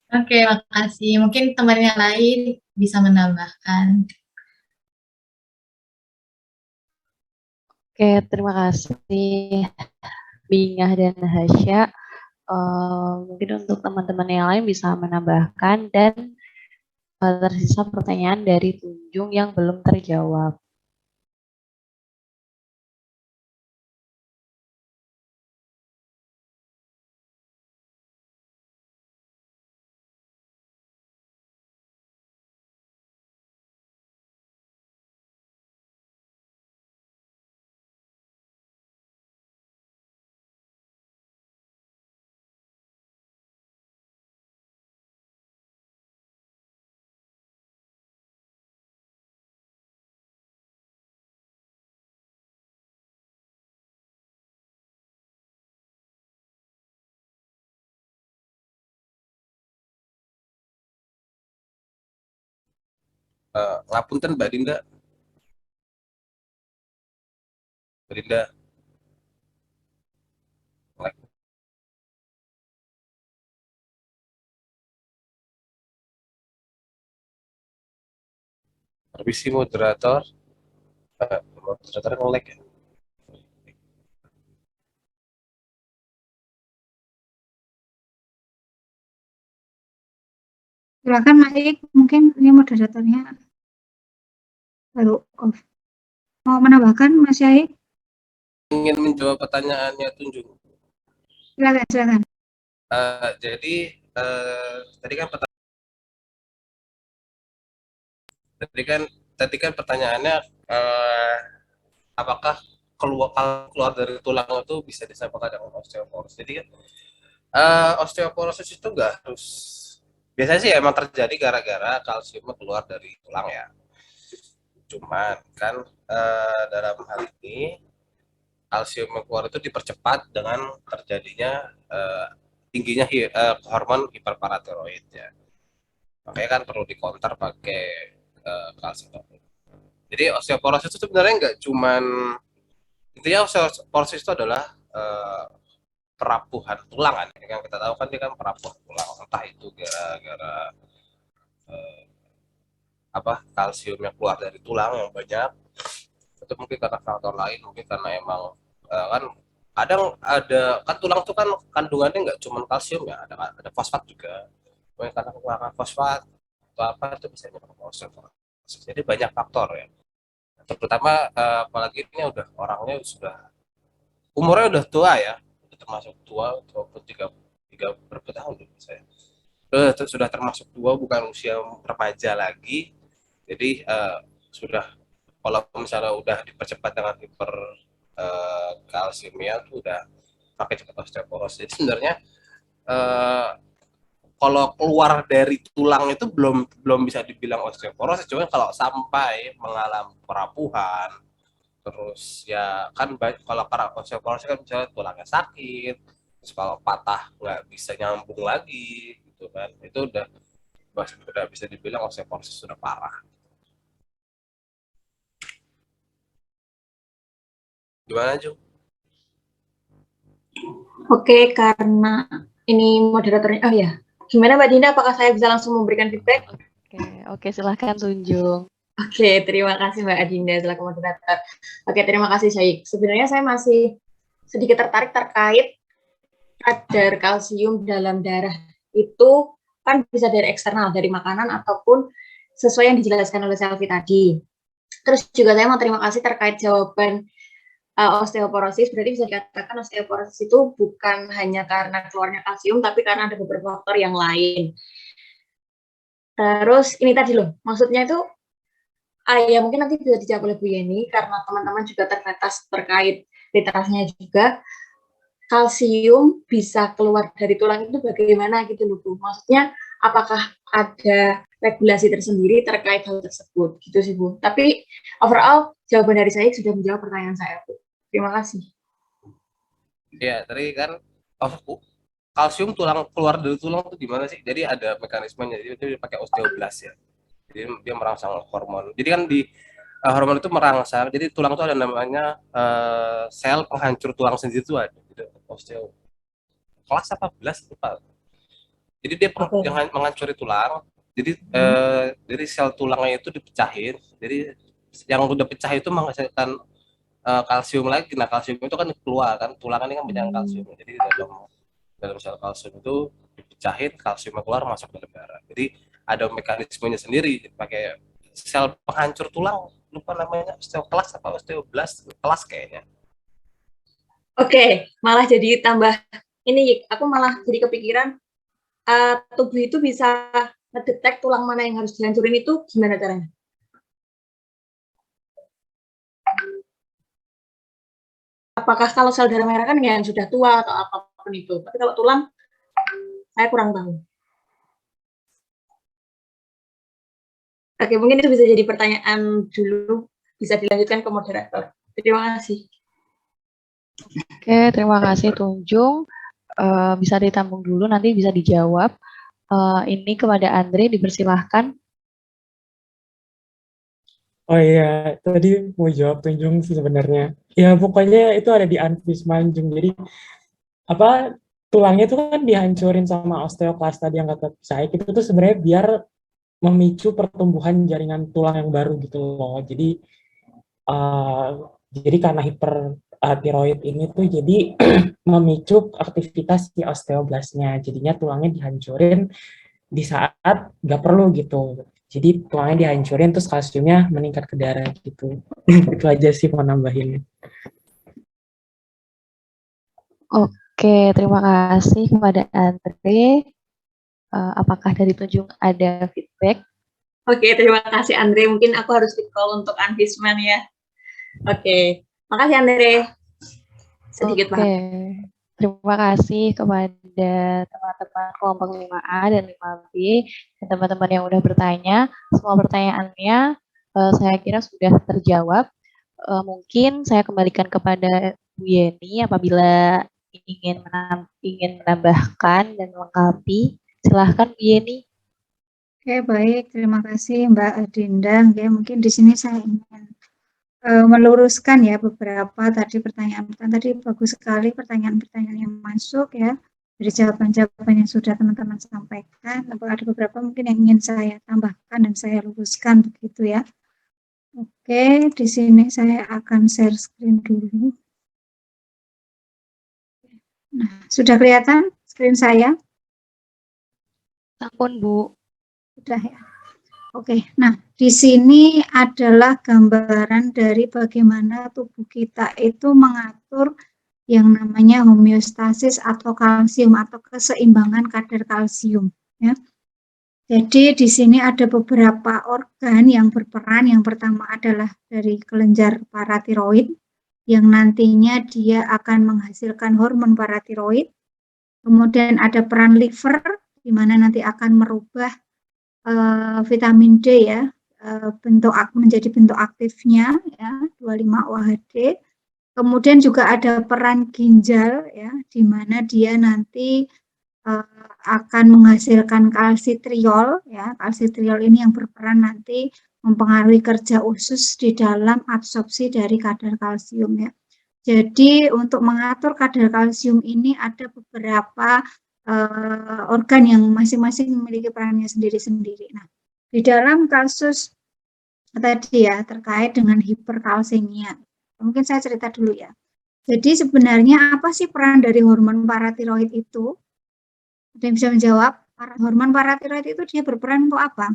Oke, makasih. Mungkin teman yang lain bisa menambahkan. Oke, terima kasih Bingah dan Hasya. Mungkin untuk teman-teman yang lain bisa menambahkan dan tersisa pertanyaan dari Tunjung yang belum terjawab. Ngapunten Mbak Dinda. Mbak Dinda. Permisi moderator. Moderator nge-lag ya. Silakan Mas Ik, mungkin ini moderatornya baru off. Mau menambahkan Mas Ik? Ingin menjawab pertanyaannya Tunjung. Silakan. Jadi tadi kan pertanyaannya apakah keluar dari tulang itu bisa disamakan dengan osteoporosis. Jadi kan osteoporosis itu enggak harus, biasanya sih emang terjadi gara-gara kalsium keluar dari tulang ya. Cuman kan dalam hal ini kalsium yang keluar itu dipercepat dengan terjadinya tingginya hormon hiperparatiroid ya. Makanya kan perlu dikonter pakai kalsium. Jadi osteoporosis itu sebenarnya nggak cuman, intinya osteoporosis itu adalah perapuhan tulang kan. Yang kita tahu kan dia kan perapuhan tulang, entah itu gara-gara kalsium yang keluar dari tulang yang banyak, itu mungkin karena faktor lain, mungkin karena emang kan kadang ada kan tulang itu kan kandungannya nggak cuma kalsium ya, ada fosfat juga. Mungkin karena kekurangan fosfat atau apa itu bisa menyebabkan osteoporosis. Jadi banyak faktor ya. Terutama apalagi ini udah orangnya sudah umurnya udah tua ya, termasuk tua, walaupun tiga berapa tahun saya. Sudah termasuk tua, bukan usia remaja lagi. Jadi sudah, kalau misalnya udah dipercepat dengan hiper kalsiumia itu udah pakai cepat osteoporosis. Jadi sebenarnya kalau keluar dari tulang itu belum bisa dibilang osteoporosis, cuma kalau sampai mengalami perapuhan, terus ya kan kalau osteoporosis kan misalnya tulangnya sakit, terus kalau patah nggak bisa nyambung lagi gitu kan, itu udah bisa dibilang osteoporosis sudah parah. Gimana Ju? Oke, karena ini moderatornya, oh ya, gimana Mbak Dinda? Apakah saya bisa langsung memberikan feedback? Oke, silahkan Tunjung. Oke, terima kasih Mbak Adinda selaku moderator. Oke, terima kasih Syaik. Sebenarnya saya masih sedikit tertarik terkait kadar kalsium dalam darah itu kan bisa dari eksternal, dari makanan ataupun sesuai yang dijelaskan oleh Selvi tadi. Terus juga saya mau terima kasih terkait jawaban osteoporosis. Berarti bisa dikatakan osteoporosis itu bukan hanya karena keluarnya kalsium, tapi karena ada beberapa faktor yang lain. Terus ini tadi loh, maksudnya itu ya mungkin nanti bisa dijawab oleh Bu Yeni karena teman-teman juga terbatas terkait literasinya juga. Kalsium bisa keluar dari tulang itu bagaimana gitu loh Bu. Maksudnya apakah ada regulasi tersendiri terkait hal tersebut gitu sih Bu. Tapi overall jawaban dari saya sudah menjawab pertanyaan saya Bu. Terima kasih. Ya, tadi kan kalsium tulang keluar dari tulang itu gimana sih? Jadi ada mekanismenya. Jadi itu pakai osteoblas ya. Jadi dia merangsang hormon. Jadi kan di hormon itu merangsang. Jadi tulang itu ada namanya sel penghancur tulang sendiri itu ada. Gitu, osteo. Kelas apa belas lupa. Jadi dia menghancuri tulang. Jadi dari sel tulangnya itu dipecahin. Jadi yang udah pecah itu menghasilkan kalsium lagi. Nah kalsium itu kan keluar kan. Tulang ini kan banyak kalsium. Jadi dalam sel kalsium itu dipecahin, kalsium keluar masuk dalam darah. Jadi ada mekanismenya sendiri pakai sel penghancur tulang, lupa namanya osteoklas apa osteoblas kelas kayaknya. Oke, malah jadi tambah ini aku malah jadi kepikiran tubuh itu bisa ngedetek tulang mana yang harus dihancurin itu gimana caranya? Apakah kalau sel darah merah kan yang sudah tua atau apapun itu, tapi kalau tulang saya kurang tahu. Oke, mungkin itu bisa jadi pertanyaan dulu, bisa dilanjutkan ke moderator. Terima kasih. Oke, terima kasih Tunjung. Bisa ditampung dulu, nanti bisa dijawab. Ini kepada Andre, dipersilahkan. Oh iya, tadi mau jawab Tunjung sih sebenarnya. Ya pokoknya itu ada di Anfis Manjung. Jadi apa tulangnya itu kan dihancurin sama osteoklas tadi yang kata saya itu tuh sebenarnya biar memicu pertumbuhan jaringan tulang yang baru gitu loh. Jadi karena hipertiroid ini tuh jadi memicu aktivitas si osteoblasnya. Jadinya tulangnya dihancurin di saat nggak perlu gitu. Jadi tulangnya dihancurin terus kalsiumnya meningkat ke darah gitu. Itu aja sih mau nambahin. Oke, terima kasih kepada Andre. Apakah dari Tunjung ada feedback? Oke, terima kasih Andre. Mungkin aku harus di call untuk Anfisman ya. Oke, makasih Andre. Sedikit banget. Terima kasih kepada teman-teman kelompok 5A dan 5B dan teman-teman yang udah bertanya. Semua pertanyaannya saya kira sudah terjawab. Mungkin saya kembalikan kepada Bu Yeni apabila ingin menambahkan dan melengkapi. Silahkan Bu Yeni. Oke, baik. Terima kasih Mbak Adinda. Ya, mungkin di sini saya ingin meluruskan ya beberapa tadi pertanyaan tadi bagus sekali pertanyaan-pertanyaan yang masuk ya dari jawaban-jawaban yang sudah teman-teman sampaikan. Ada beberapa mungkin yang ingin saya tambahkan dan saya luruskan begitu ya. Oke, di sini saya akan share screen dulu. Nah, sudah kelihatan screen saya? Ampun Bu. Sudah ya. Oke, nah di sini adalah gambaran dari bagaimana tubuh kita itu mengatur yang namanya homeostasis atau kalsium atau keseimbangan kadar kalsium. Ya. Jadi di sini ada beberapa organ yang berperan. Yang pertama adalah dari kelenjar paratiroid yang nantinya dia akan menghasilkan hormon paratiroid. Kemudian ada peran liver di mana nanti akan merubah vitamin D ya menjadi bentuk aktifnya ya 25-OHD. Kemudian juga ada peran ginjal ya di mana dia nanti akan menghasilkan kalsitriol ya. Kalsitriol ini yang berperan nanti mempengaruhi kerja usus di dalam absorpsi dari kadar kalsium ya. Jadi untuk mengatur kadar kalsium ini ada beberapa organ yang masing-masing memiliki perannya sendiri-sendiri. Nah, di dalam kasus tadi ya terkait dengan hiperkalsemia, mungkin saya cerita dulu ya. Jadi sebenarnya apa sih peran dari hormon paratiroid itu? Ada yang bisa menjawab? Hormon paratiroid itu dia berperan untuk apa?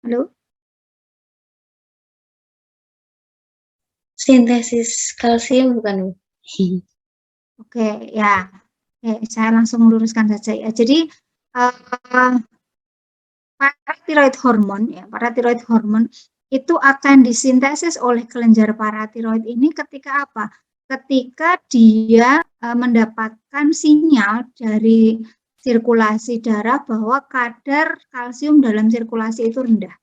Halo? Sintesis kalsium bukan? Oke, ya. Oke, saya langsung meluruskan saja ya. Jadi paratiroid hormon itu akan disintesis oleh kelenjar paratiroid ini ketika apa? Ketika dia mendapatkan sinyal dari sirkulasi darah bahwa kadar kalsium dalam sirkulasi itu rendah.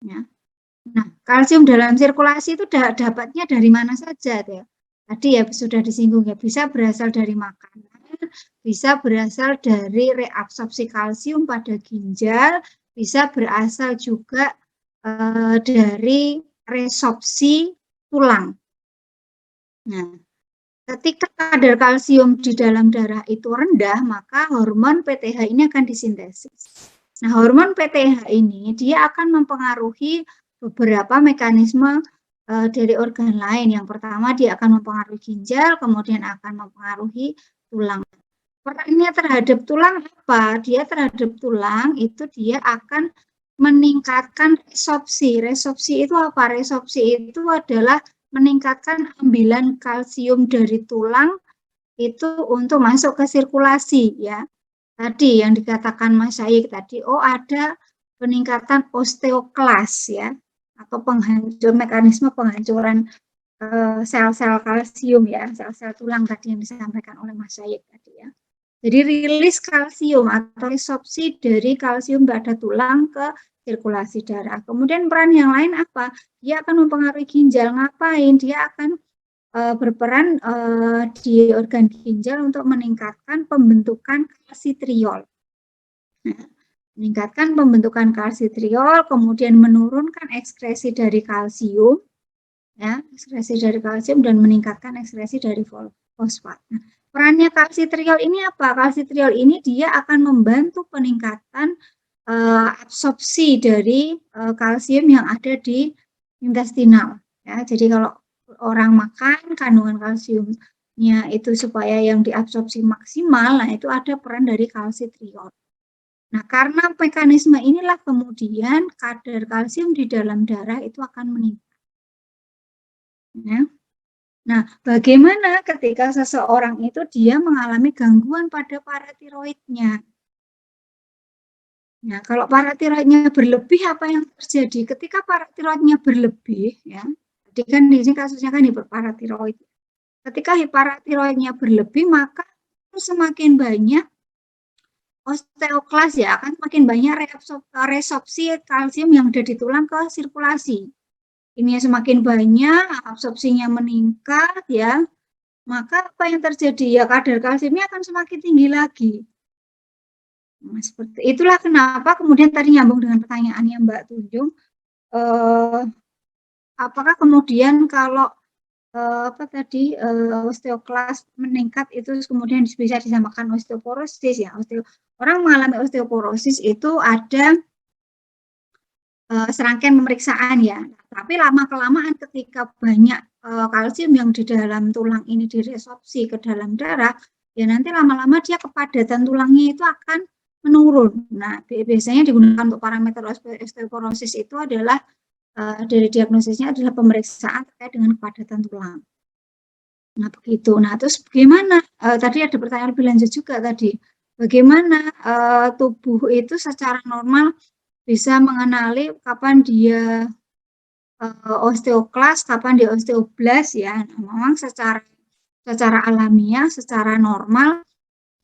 Ya. Nah, kalsium dalam sirkulasi itu dapatnya dari mana saja ya? Tadi ya sudah disinggung ya, bisa berasal dari makanan, bisa berasal dari reabsorpsi kalsium pada ginjal, bisa berasal juga dari resorpsi tulang. Nah, ketika kadar kalsium di dalam darah itu rendah, maka hormon PTH ini akan disintesis. Nah, hormon PTH ini dia akan mempengaruhi beberapa mekanisme dari organ lain. Yang pertama dia akan mempengaruhi ginjal, kemudian akan mempengaruhi tulang. Perannya terhadap tulang apa? Dia terhadap tulang itu dia akan meningkatkan resorpsi. Resorpsi itu apa? Resorpsi itu adalah meningkatkan ambilan kalsium dari tulang itu untuk masuk ke sirkulasi ya. Tadi yang dikatakan Mas Syahik tadi, oh ada peningkatan osteoklas ya, atau mekanisme penghancuran sel-sel kalsium ya, sel-sel tulang tadi yang disampaikan oleh Mas Syahik tadi ya. Jadi rilis kalsium atau resorpsi dari kalsium pada tulang ke sirkulasi darah. Kemudian peran yang lain apa? Dia akan mempengaruhi ginjal. Ngapain? Dia akan berperan di organ ginjal untuk meningkatkan pembentukan kalsitriol. Nah, meningkatkan pembentukan kalsitriol, kemudian menurunkan ekskresi dari kalsium, ya, ekskresi dari kalsium dan meningkatkan ekskresi dari fosfat. Nah, perannya kalsitriol ini apa? Kalsitriol ini dia akan membantu peningkatan absorpsi dari kalsium yang ada di intestinal. Ya, jadi kalau orang makan kandungan kalsiumnya itu supaya yang diabsorpsi maksimal, nah itu ada peran dari kalsitriol. Nah, karena mekanisme inilah kemudian kadar kalsium di dalam darah itu akan meningkat. Ya. Nah, bagaimana ketika seseorang itu dia mengalami gangguan pada paratiroidnya? Nah, kalau paratiroidnya berlebih, apa yang terjadi? Ketika paratiroidnya berlebih, ya, jadi kan di sini kasusnya kan hiperparatiroid. Ketika hiperparatiroidnya berlebih, maka semakin banyak osteoklas ya, akan semakin banyak resorpsi kalsium yang ada di tulang ke sirkulasi. Ini semakin banyak, absorpsinya meningkat ya, maka apa yang terjadi? Ya kadar kalsiumnya akan semakin tinggi lagi. Nah, seperti itulah kenapa kemudian tadi nyambung dengan pertanyaannya Mbak Tunjung, apakah kemudian kalau osteoklas meningkat itu kemudian bisa disamakan osteoporosis ya. Orang mengalami osteoporosis itu ada serangkaian pemeriksaan ya. Tapi lama-kelamaan ketika banyak kalsium yang di dalam tulang ini diresorpsi ke dalam darah, ya nanti lama-lama dia kepadatan tulangnya itu akan menurun. Nah, biasanya digunakan untuk parameter osteoporosis itu adalah dari diagnosisnya adalah pemeriksaan terkait dengan kepadatan tulang. Nah, begitu. Nah, terus bagaimana? Tadi ada pertanyaan lebih lanjut juga tadi. Bagaimana tubuh itu secara normal bisa mengenali kapan dia osteoklas, kapan dia osteoblas ya. Nah, memang secara alamiah, secara normal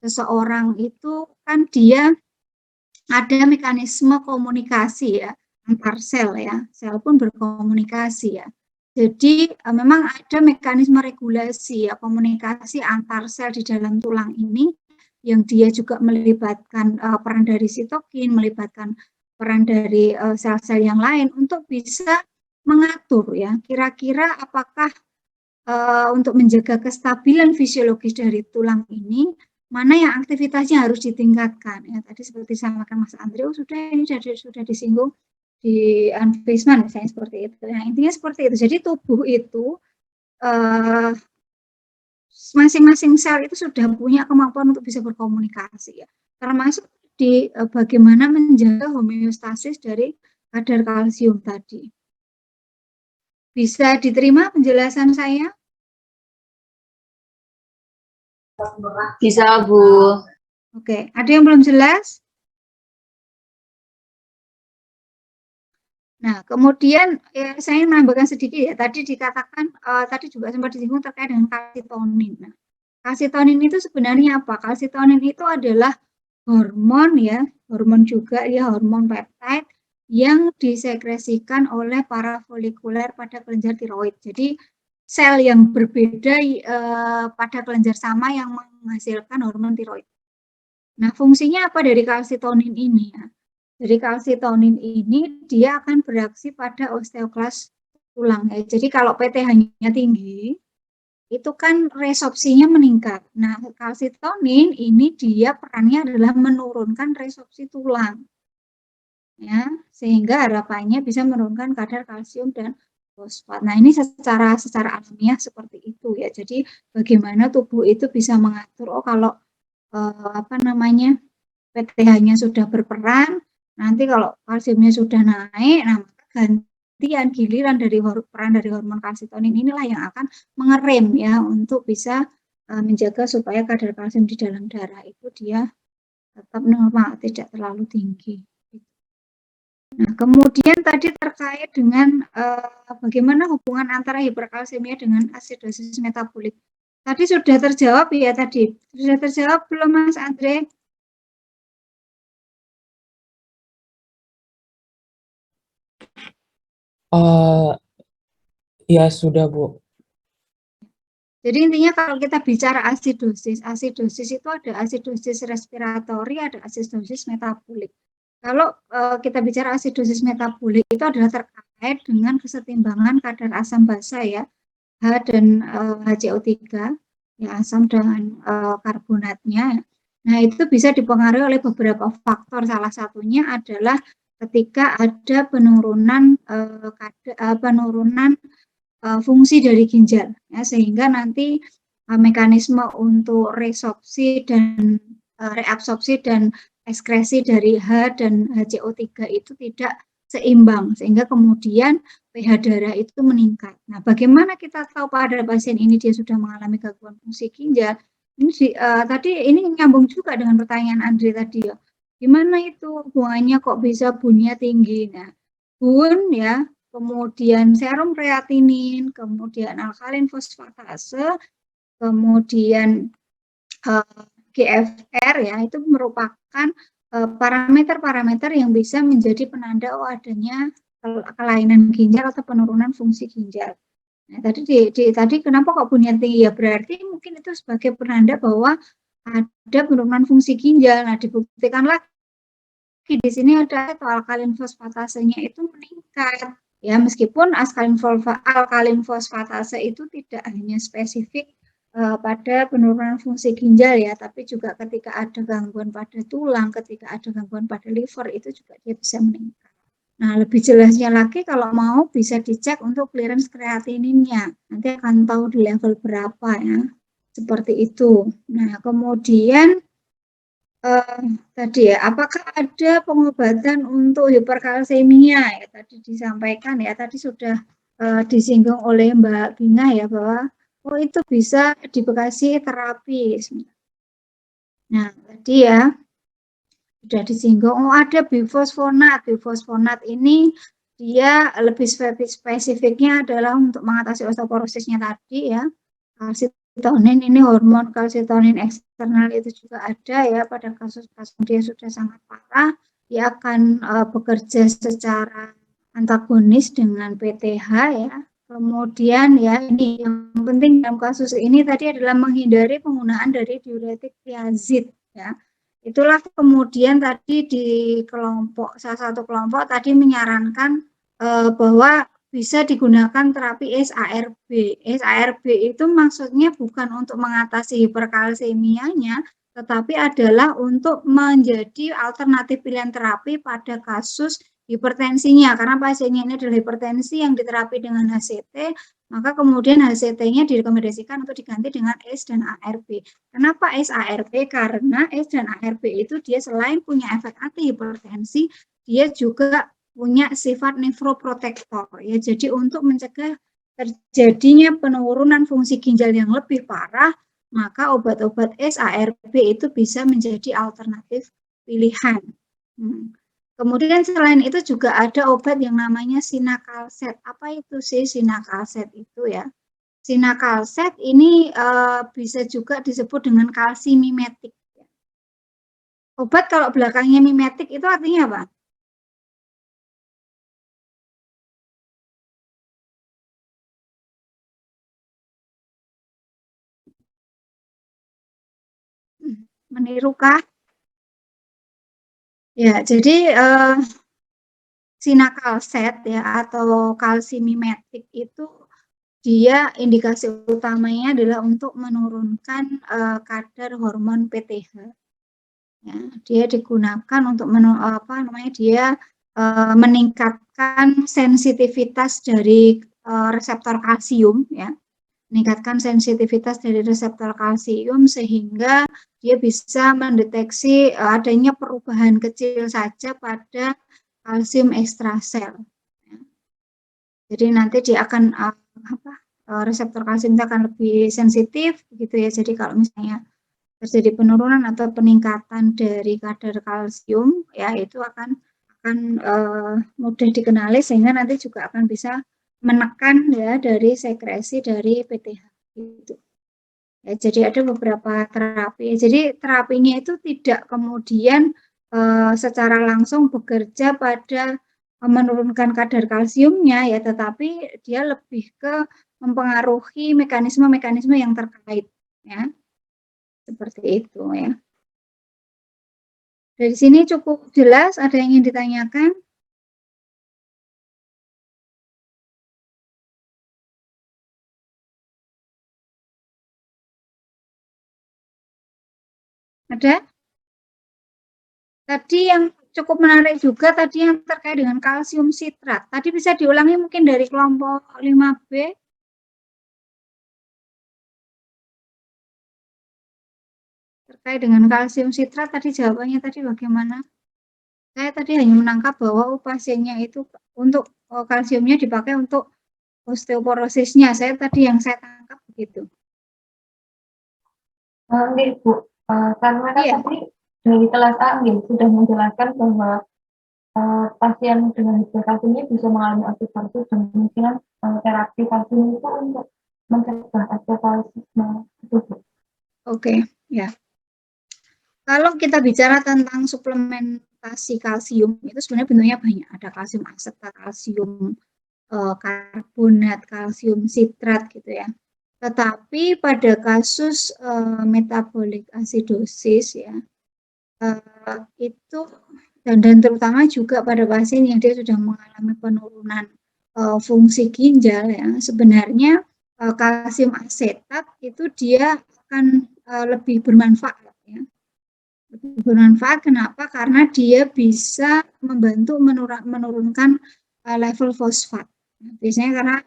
seseorang itu kan dia ada mekanisme komunikasi ya antar sel ya. Sel pun berkomunikasi ya. Jadi memang ada mekanisme regulasi ya komunikasi antar sel di dalam tulang ini yang dia juga melibatkan peran dari sitokin, melibatkan peran dari sel-sel yang lain untuk bisa mengatur ya kira-kira apakah untuk menjaga kestabilan fisiologis dari tulang ini mana yang aktivitasnya harus ditingkatkan ya tadi seperti disampaikan Mas Andrew sudah disinggung di Anfisman misalnya seperti itu. Nah, intinya seperti itu. Jadi tubuh itu masing-masing sel itu sudah punya kemampuan untuk bisa berkomunikasi ya. Termasuk di bagaimana menjaga homeostasis dari kadar kalsium tadi. Bisa diterima penjelasan saya? Bisa, Bu. Oke, ada yang belum jelas? Nah, kemudian saya menambahkan sedikit ya, tadi dikatakan, tadi juga sempat disinggung terkait dengan kalsitonin. Nah, kalsitonin itu sebenarnya apa? Kalsitonin itu adalah hormon ya, hormon juga ya, hormon peptide yang disekresikan oleh parafolikuler pada kelenjar tiroid. Jadi sel yang berbeda pada kelenjar sama yang menghasilkan hormon tiroid. Nah, fungsinya apa dari kalsitonin ini ya? Dari kalsitonin ini dia akan bereaksi pada osteoklas tulang ya. Jadi kalau PTH-nya tinggi, itu kan resorpsinya meningkat. Nah, kalsitonin ini dia perannya adalah menurunkan resorpsi tulang. Ya, sehingga harapannya bisa menurunkan kadar kalsium dan fosfat. Nah, ini secara alamiah seperti itu ya. Jadi bagaimana tubuh itu bisa mengatur, oh kalau PTH-nya sudah berperan, nanti kalau kalsiumnya sudah naik, nah maka gantian giliran dari peran dari hormon kalsitonin inilah yang akan mengerem ya untuk bisa menjaga supaya kadar kalsium di dalam darah itu dia tetap normal, tidak terlalu tinggi. Nah, kemudian tadi terkait dengan bagaimana hubungan antara hiperkalsemia dengan asidosis metabolik. Tadi sudah terjawab ya tadi. Sudah terjawab belum Mas Andre? Ya sudah, Bu. Jadi intinya kalau kita bicara asidosis itu ada asidosis respiratori, ada asidosis metabolik. Kalau kita bicara asidosis metabolik itu adalah terkait dengan kesetimbangan kadar asam basa ya, H dan HCO3, ya asam dengan karbonatnya. Nah, itu bisa dipengaruhi oleh beberapa faktor. Salah satunya adalah ketika ada penurunan fungsi dari ginjal, ya, sehingga nanti mekanisme untuk resorpsi dan reabsorpsi dan ekskresi dari H dan HCO3 itu tidak seimbang, sehingga kemudian pH darah itu meningkat. Nah, bagaimana kita tahu pada pasien ini dia sudah mengalami gangguan fungsi ginjal? Ini tadi ini nyambung juga dengan pertanyaan Andre tadi ya. Gimana itu hubungannya kok bisa bunyinya tinggi? Nah, bun ya, kemudian serum kreatinin, kemudian alkalin fosfatase, kemudian GFR ya, itu merupakan parameter-parameter yang bisa menjadi penanda adanya kelainan ginjal atau penurunan fungsi ginjal. Nah, tadi kenapa kok bunyinya tinggi ya, berarti mungkin itu sebagai penanda bahwa ada penurunan fungsi ginjal. Nah, dibuktikan lagi di sini ada alkalin fosfatasenya itu meningkat. Ya, meskipun alkalin fosfatase itu tidak hanya spesifik pada penurunan fungsi ginjal ya, tapi juga ketika ada gangguan pada tulang, ketika ada gangguan pada liver itu juga dia bisa meningkat. Nah, lebih jelasnya lagi kalau mau bisa dicek untuk clearance kreatininnya. Nanti akan tahu di level berapa ya. Seperti itu. Nah, kemudian tadi ya, apakah ada pengobatan untuk hiperkalsemia? Ya, tadi disampaikan ya, tadi sudah disinggung oleh Mbak Bina ya bahwa oh itu bisa dibekasi terapi. Nah, tadi ya sudah disinggung, oh ada bifosfonat. Bifosfonat ini dia lebih spesifiknya adalah untuk mengatasi osteoporosisnya tadi ya. Kalsitonin ini hormon kalsitonin eksternal itu juga ada ya pada kasus-kasus dia sudah sangat parah, dia akan bekerja secara antagonis dengan PTH ya. Kemudian ya ini yang penting dalam kasus ini tadi adalah menghindari penggunaan dari diuretik thiazid ya. Itulah kemudian tadi di salah satu kelompok tadi menyarankan bahwa bisa digunakan terapi SARB. SARB itu maksudnya bukan untuk mengatasi hiperkalsemianya, tetapi adalah untuk menjadi alternatif pilihan terapi pada kasus hipertensinya. Karena pasiennya ini adalah hipertensi yang diterapi dengan HCT, maka kemudian HCT-nya direkomendasikan untuk diganti dengan S dan ARB. Kenapa SARB? Karena S dan ARB itu dia selain punya efek anti hipertensi, dia juga punya sifat nefroprotektor ya. Jadi untuk mencegah terjadinya penurunan fungsi ginjal yang lebih parah, maka obat-obat SARB itu bisa menjadi alternatif pilihan. Kemudian selain itu juga ada obat yang namanya Sinakalset. Apa itu sih Sinakalset itu ya? Sinakalset ini bisa juga disebut dengan kalsimimetik. Obat kalau belakangnya mimetik itu artinya apa? Menirukah? Ya, jadi Sinakalset ya atau kalsimimetik itu dia indikasi utamanya adalah untuk menurunkan kadar hormon PTH. Ya, dia digunakan untuk dia meningkatkan sensitivitas dari reseptor kalsium ya. Meningkatkan sensitivitas dari reseptor kalsium sehingga dia bisa mendeteksi adanya perubahan kecil saja pada kalsium ekstrasel. Jadi nanti dia akan reseptor kalsium itu akan lebih sensitif gitu ya. Jadi kalau misalnya terjadi penurunan atau peningkatan dari kadar kalsium ya itu akan mudah dikenali sehingga nanti juga akan bisa menekan ya dari sekresi dari PTH gitu. Ya, jadi ada beberapa terapi. Jadi terapinya itu tidak kemudian secara langsung bekerja pada menurunkan kadar kalsiumnya ya, tetapi dia lebih ke mempengaruhi mekanisme-mekanisme yang terkait ya. Seperti itu ya. Dari sini cukup jelas, ada yang ingin ditanyakan? Ada? Tadi yang cukup menarik juga tadi yang terkait dengan kalsium sitrat. Tadi bisa diulangi mungkin dari kelompok 5B. Terkait dengan kalsium sitrat tadi jawabannya tadi bagaimana? Saya tadi hanya menangkap bahwa pasiennya itu untuk kalsiumnya dipakai untuk osteoporosisnya. Saya tadi yang saya tangkap begitu. Ini Bu, karena kan tadi dari kelas A sudah menjelaskan bahwa pasien dengan hiperkalsiumia bisa mengalami osteoporosis dan kemungkinan terapi kalsium itu untuk mencegah osteoporosisnya itu Bu. Oke, ya. Kalau kita bicara tentang suplementasi kalsium, itu sebenarnya bentuknya banyak. Ada kalsium asetat, kalsium karbonat, kalsium sitrat gitu ya. Tetapi pada kasus metabolic acidosis ya, itu dan terutama juga pada pasien yang dia sudah mengalami penurunan fungsi ginjal ya, sebenarnya kalsium asetat itu dia akan lebih bermanfaat ya. Lebih bermanfaat kenapa? Karena dia bisa membantu menurunkan level fosfat. Biasanya karena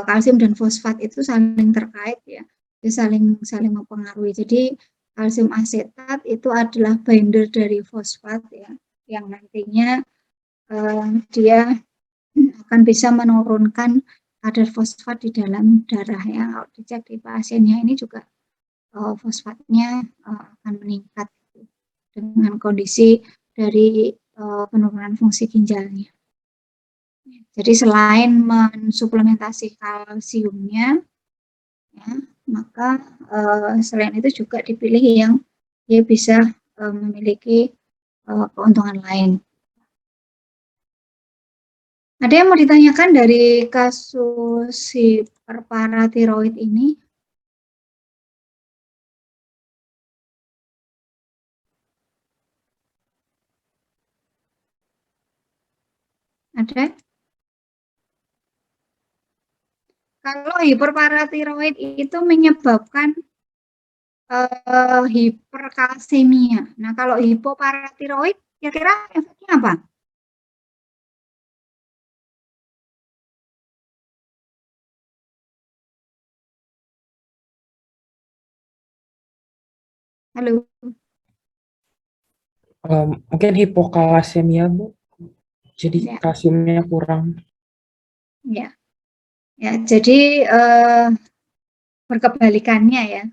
kalsium dan fosfat itu saling terkait ya, dia saling mempengaruhi. Jadi kalsium asetat itu adalah binder dari fosfat ya, yang nantinya dia akan bisa menurunkan kadar fosfat di dalam darah ya. Kalau dicek di pasiennya ini juga fosfatnya akan meningkat dengan kondisi dari penurunan fungsi ginjalnya. Jadi selain mensuplementasi kalsiumnya, ya, maka selain itu juga dipilih yang dia bisa memiliki keuntungan lain. Ada yang mau ditanyakan dari kasus hiperparatiroid ini? Ada? Kalau hiperparatiroid itu menyebabkan hiperkalsemia. Nah, kalau hipoparatiroid kira-kira efeknya apa? Halo. Mungkin hipokalsemia Bu. Jadi kalsiumnya kurang. Ya. Ya, jadi berkebalikannya ya.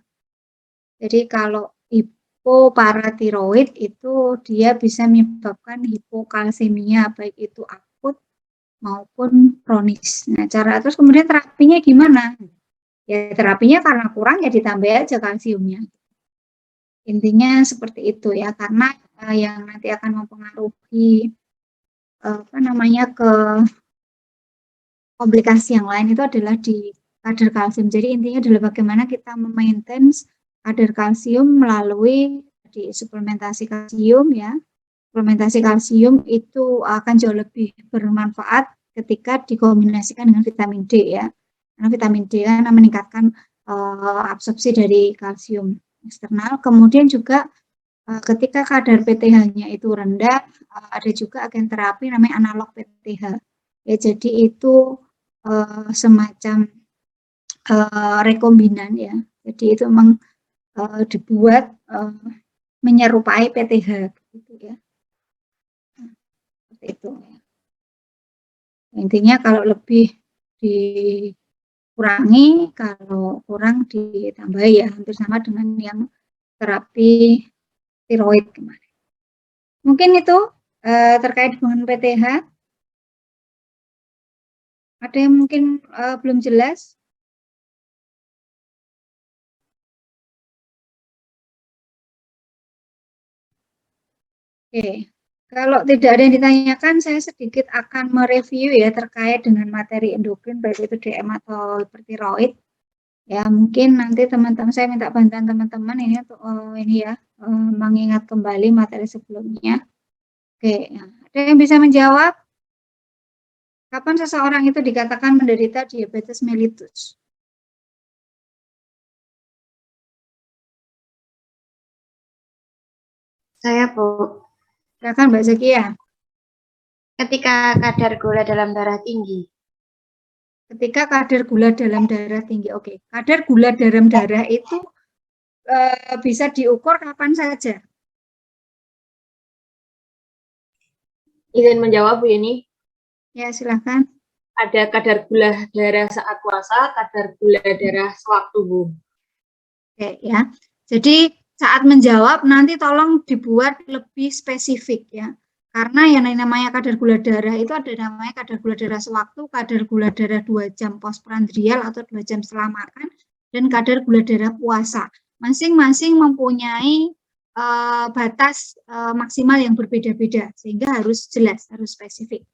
Jadi kalau hipoparatiroid itu dia bisa menyebabkan hipokalsemia, baik itu akut maupun kronis. Nah, terus kemudian terapinya gimana? Ya terapinya karena kurang ya ditambah aja kalsiumnya. Intinya seperti itu ya, karena yang nanti akan mempengaruhi ke komplikasi yang lain itu adalah di kadar kalsium. Jadi intinya adalah bagaimana kita memaintain kadar kalsium melalui di suplementasi kalsium ya. Suplementasi kalsium itu akan jauh lebih bermanfaat ketika dikombinasikan dengan vitamin D ya. Karena vitamin D kan meningkatkan absorpsi dari kalsium eksternal. Kemudian juga ketika kadar PTH-nya itu rendah, ada juga agen terapi namanya analog PTH. Ya, jadi itu semacam rekombinan ya. Jadi itu memang dibuat menyerupai PTH gitu ya. Seperti itu. Intinya kalau lebih dikurangi, kalau kurang ditambah ya, hampir sama dengan yang terapi tiroid kemarin. Mungkin itu terkait dengan PTH. Ada yang mungkin belum jelas? Oke, kalau tidak ada yang ditanyakan, saya sedikit akan mereview ya terkait dengan materi endokrin, baik itu DM atau hipertiroid. Ya, mungkin nanti teman-teman saya minta bantuan teman-teman ini untuk mengingat kembali materi sebelumnya. Oke, ya. Ada yang bisa menjawab? Kapan seseorang itu dikatakan menderita diabetes mellitus? Saya, Bu. Silakan Mbak Zakia. Ketika kadar gula dalam darah tinggi. Ketika kadar gula dalam darah tinggi. Oke, kadar gula dalam darah itu bisa diukur kapan saja. Izin menjawab Bu Yeni. Ya, silakan. Ada kadar gula darah saat puasa, kadar gula darah sewaktu Bu. Oke ya. Jadi saat menjawab nanti tolong dibuat lebih spesifik ya. Karena yang namanya kadar gula darah itu ada namanya kadar gula darah sewaktu, kadar gula darah 2 jam postprandial atau 2 jam setelah makan, dan kadar gula darah puasa. Masing-masing mempunyai batas maksimal yang berbeda-beda sehingga harus jelas, harus spesifik.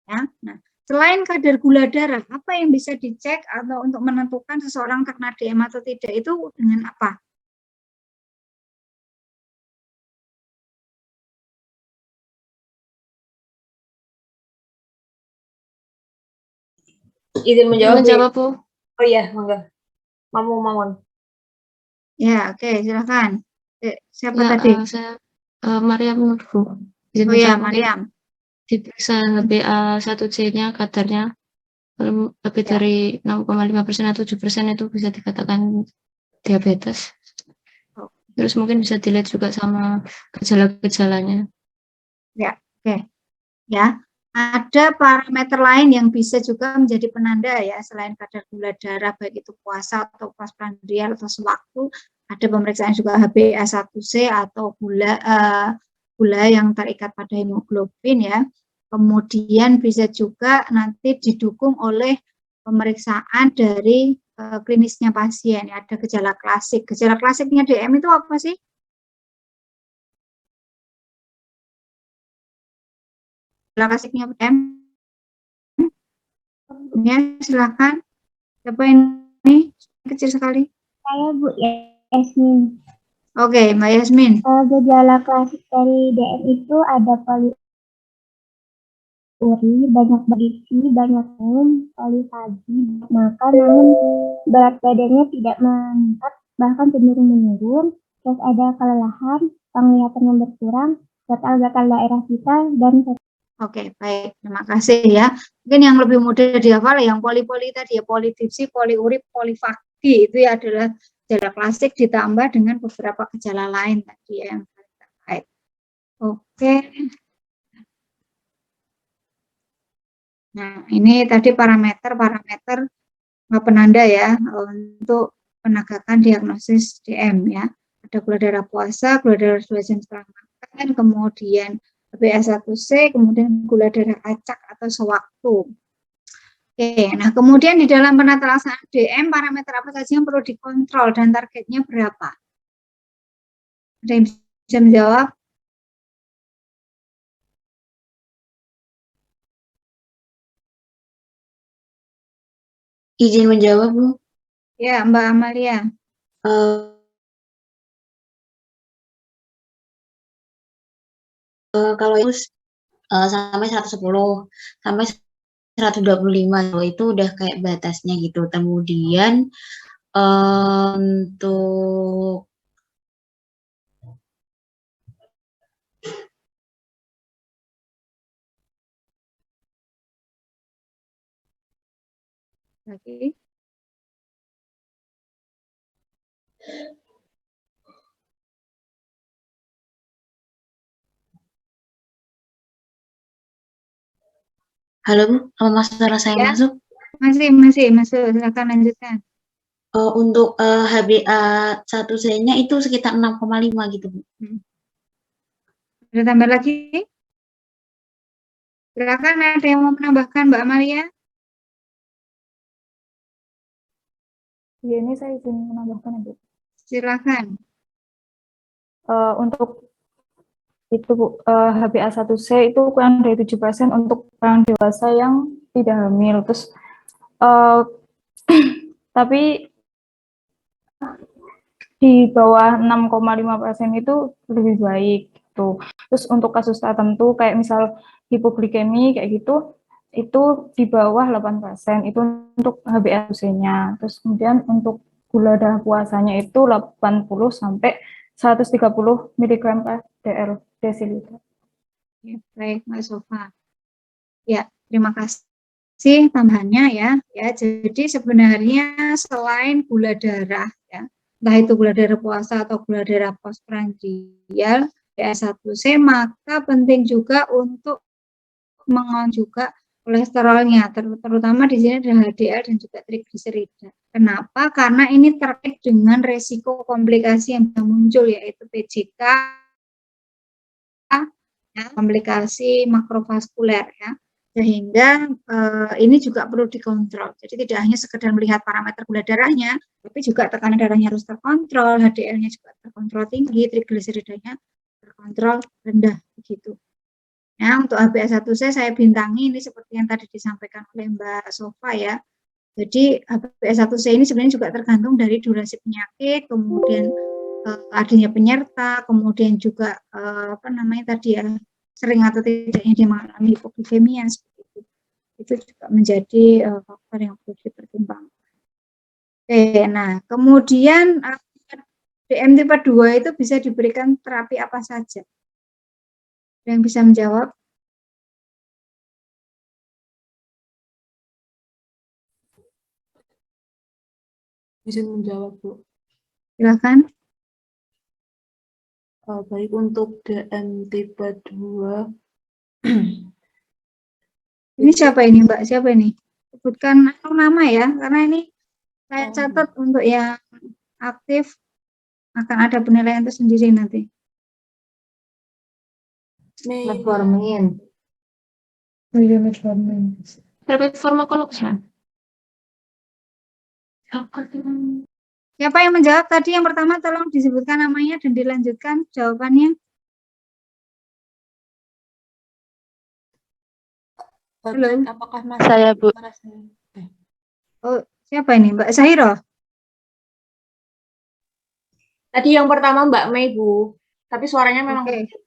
Ya. Nah, selain kadar gula darah, apa yang bisa dicek atau untuk menentukan seseorang terkena DM atau tidak itu dengan apa? Izin menjawab Bu. Oh iya, mangga. Mamon. Ya, oke, silakan. Siapa Ya, tadi? Saya Mariam Nur, Bu. Izin Oh ya, menjawab, Mariam. Diperiksa HbA1c-nya kadarnya lebih dari 6,5% atau 7% itu bisa dikatakan diabetes. Terus mungkin bisa dilihat juga sama gejala-gejalanya. Ya, oke. Ya, ada parameter lain yang bisa juga menjadi penanda ya selain kadar gula darah baik itu puasa atau postprandial atau sewaktu. Ada pemeriksaan juga HbA1c atau gula yang terikat pada hemoglobin ya. Kemudian bisa juga nanti didukung oleh pemeriksaan dari klinisnya pasien. Ada gejala klasik. Gejala klasiknya DM itu apa sih? Gejala klasiknya DM? Ya, silakan. Siapa ini? Kecil sekali. Saya Bu Yasmin. Oke, Mbak Yasmin. Gejala klasik dari DM itu ada poliuri, banyak berisi, banyak minum, polifagi, makan, namun berat badannya tidak meningkat, bahkan cenderung menurun. Terus ada kelelahan, penglihatan yang berkurang, gatal-gatal daerah kita, dan Oke, baik. Terima kasih ya. Mungkin yang lebih mudah dihafal yang poli-poli tadi ya, polidipsi, poliuri, polifagi itu ya adalah gejala klasik ditambah dengan beberapa gejala lain tadi ya, yang terkait. Oke. Nah, ini tadi parameter penanda ya untuk penegakan diagnosis DM ya. Ada gula darah puasa, gula darah 2 jam setelah makan, kemudian HbA1c, kemudian gula darah acak atau sewaktu. Oke, nah kemudian di dalam penata laksanaan DM, parameter apa saja yang perlu dikontrol dan targetnya berapa? Ada yang bisa menjawab? Izin menjawab, Bu. Ya, Mbak Amalia. Kalau itu sampai 110 sampai 125 itu udah kayak batasnya gitu. Kemudian untuk Lagi. halo Bu, apa suara saya Ya, masuk? masih masuk. Silakan lanjutkan. Untuk HbA1c-nya itu sekitar 6,5 gitu Bu. Ada tambah lagi? Silakan, ada yang mau menambahkan, Mbak Amalia? Ya, ini saya izin menambahkan, Ibu. Silakan. Untuk itu Bu, HbA1c itu kurang dari 7% untuk orang dewasa yang tidak hamil. Terus tapi di bawah 6,5% itu lebih baik gitu. Terus untuk kasus tertentu kayak misal hipoglikemi kayak gitu, itu di bawah 8%, itu untuk HbA1c-nya. Terus kemudian untuk gula darah puasanya itu 80 sampai 130 mg per desiliter. Baik, Mbak Sofa. Ya, terima kasih tambahannya ya. Ya, jadi sebenarnya selain gula darah ya, entah itu gula darah puasa atau gula darah postprandial HbA1c, maka penting juga untuk mengontrol juga kolesterolnya, terutama di sini ada HDL dan juga trigliserida. Kenapa? Karena ini terkait dengan resiko komplikasi yang bisa muncul, yaitu PJK, ya, komplikasi makrovaskuler ya. Sehingga ini juga perlu dikontrol. Jadi tidak hanya sekedar melihat parameter gula darahnya, tapi juga tekanan darahnya harus terkontrol, HDL-nya juga terkontrol tinggi, trigliseridanya terkontrol rendah begitu. Nah, untuk HbA1c saya bintangi ini seperti yang tadi disampaikan oleh Mbak Sofa ya. Jadi HbA1c ini sebenarnya juga tergantung dari durasi penyakit, kemudian adanya penyerta, kemudian juga apa namanya tadi ya, sering atau tidaknya dia mengalami hipoglikemia seperti itu. Itu juga menjadi faktor yang perlu dipertimbangkan. Oke, nah kemudian DM tipe 2 itu bisa diberikan terapi apa saja? Yang bisa menjawab? Izin menjawab, Bu. Silakan. Baik untuk DM tipe 2. Ini siapa ini Mbak? Siapa ini? Sebutkan nama ya, karena ini saya catat untuk yang aktif akan ada penilaian tersendiri nanti. Metformin. Oh iya, metformin. Terkait farmakologi. Siapa yang menjawab tadi yang pertama? Tolong disebutkan namanya dan dilanjutkan jawabannya. Halo. Apakah masih saya, Bu? Oh, siapa ini? Mbak Sahiro? Tadi yang pertama Mbak Mei, Bu. Tapi suaranya memang kecil.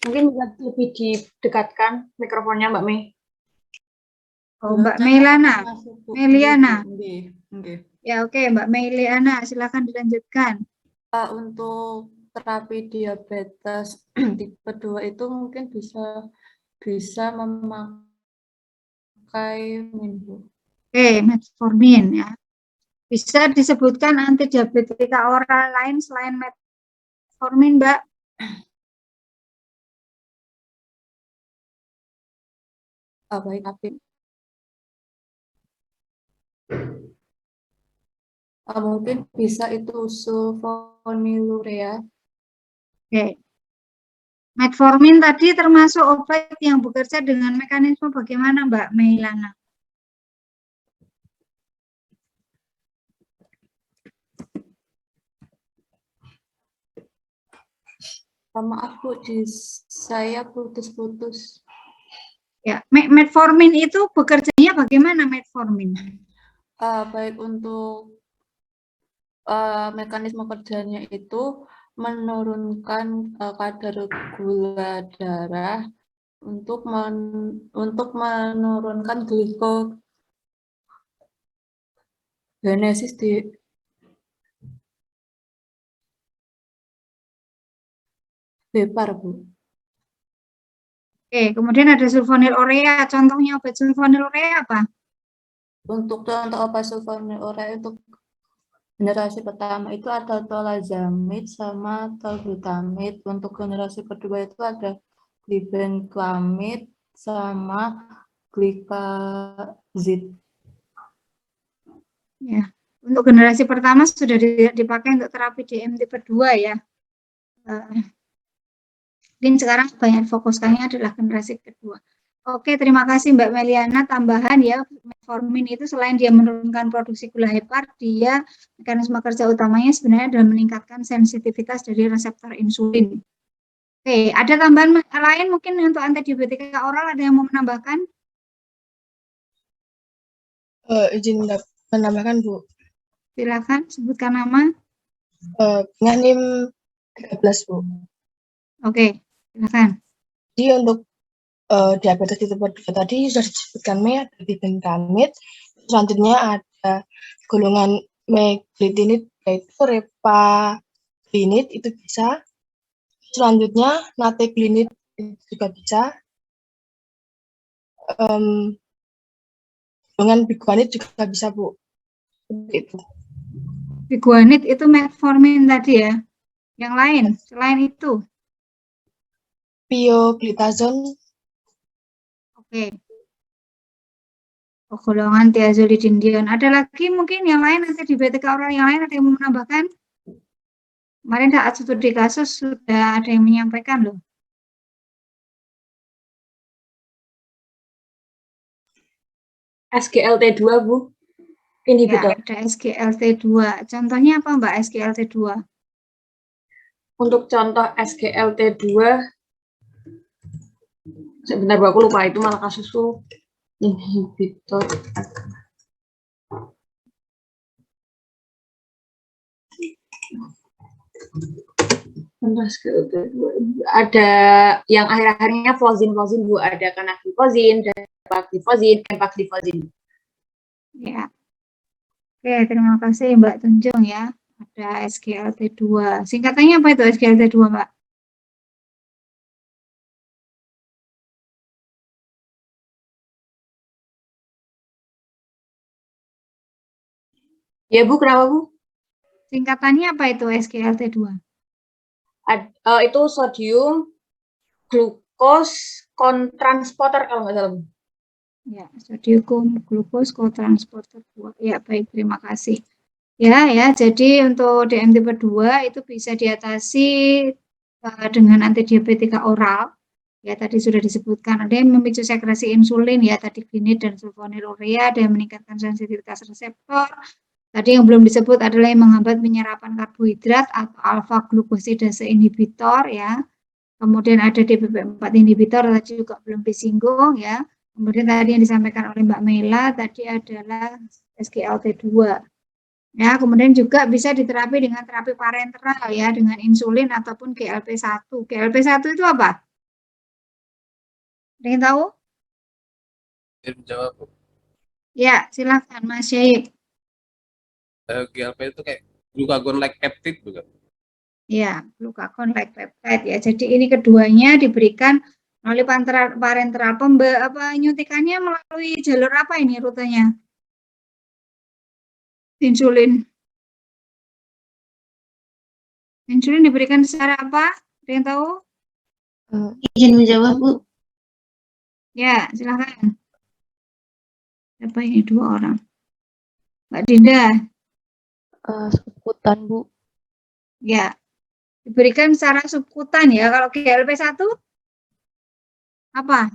Mungkin bisa lebih didekatkan mikrofonnya Mbak Mei. Oh, Mbak Meilana. Meliana. Ya, oke, Mbak Meiliana, silakan dilanjutkan. Untuk terapi diabetes tipe 2 itu mungkin bisa memakai minggu. Oke, metformin ya. Bisa disebutkan antidiabetika oral lain selain metformin, Mbak? Baik, Apin. Mungkin bisa itu sulfonylurea. Oke. Metformin tadi termasuk obat yang bekerja dengan mekanisme bagaimana, Mbak Meilana? Maaf Bu, saya putus-putus. Ya, metformin itu bekerjanya bagaimana metformin? Baik untuk mekanisme kerjanya itu menurunkan kadar gula darah untuk menurunkan glikogenesis di Bepar, Bu. Oke, kemudian ada sulfonylurea. Contohnya obat sulfonylurea apa? Untuk contoh obat sulfonylurea untuk generasi pertama itu ada tolazamid sama tolbutamid. Untuk generasi kedua itu ada glibenclamid sama glikazid. Ya, untuk generasi pertama sudah dipakai untuk terapi DM tipe 2 ya. Mungkin sekarang banyak fokuskannya adalah generasi kedua. Oke, terima kasih Mbak Meliana. Tambahan ya, metformin itu selain dia menurunkan produksi gula hepar, dia mekanisme kerja utamanya sebenarnya adalah meningkatkan sensitivitas dari reseptor insulin. Oke, ada tambahan lain mungkin untuk antidiabetika oral, ada yang mau menambahkan? Izin menambahkan, Bu. Silakan, sebutkan nama. Nganim 13, Bu. Oke, silakan. Jadi untuk diabetes tipe 2 tadi sudah disebutkan ada glibenclamid. Selanjutnya ada golongan meglitinid yaitu repaglinid itu bisa. Selanjutnya nateglinid juga bisa. Golongan biguanid juga bisa, Bu. Itu. Biguanid itu metformin tadi ya. Yang lain selain itu? Pioglitazone. Oke. Golongan thiazolidinedion. Ada lagi mungkin yang lain antidiabetika oral yang lain ada yang mau menambahkan? Kemarin saat studi kasus sudah ada yang menyampaikan loh. SGLT2, Bu. Inhibitor. Ya, ada SGLT2. Contohnya apa Mbak SGLT2? Untuk contoh SGLT2, sebentar Bu, aku lupa itu malah kasusku inhibitor. Ada yang akhir-akhirnya flozin Bu, ada canagliflozin, dapagliflozin, empagliflozin. Ya. Oke, terima kasih Mbak Tunjung ya. Ada SGLT2. Singkatannya apa itu SGLT2, Mbak? Ya Bu, kenapa Bu? Singkatannya apa itu SGLT2? Itu sodium glukos kontransporter kalau nggak salah Bu. Ya, sodium glukos kotransporter 2. Ya, baik, terima kasih. Ya, jadi untuk DM tipe 2 itu bisa diatasi dengan antidiabetika oral. Ya, tadi sudah disebutkan ada yang memicu sekresi insulin ya, tadi glinid dan sulfonylurea, ada yang meningkatkan sensitivitas reseptor. Tadi yang belum disebut adalah yang menghambat penyerapan karbohidrat atau alfa glukosidase inhibitor ya. Kemudian ada DPP4 inhibitor tadi juga belum disinggung ya. Kemudian tadi yang disampaikan oleh Mbak Mela tadi adalah SGLT2. Ya, kemudian juga bisa diterapi dengan terapi parenteral ya, dengan insulin ataupun GLP-1. GLP-1 itu apa? Ada yang tahu? Jawab, Bu. Ya, silakan Mas Syaib. GLP itu kayak glucagon like peptide bukan? Ya, glucagon like peptide ya. Jadi ini keduanya diberikan melalui parenteral. Nyuntikannya melalui jalur apa ini rutenya? Insulin. Insulin diberikan secara apa? Ada yang tahu? Izin menjawab, Bu. Ya, silakan. Siapa ini? 2 orang. Mbak Dinda. Subkutan, Bu. Ya, diberikan secara subkutan ya. Kalau GLP-1 apa?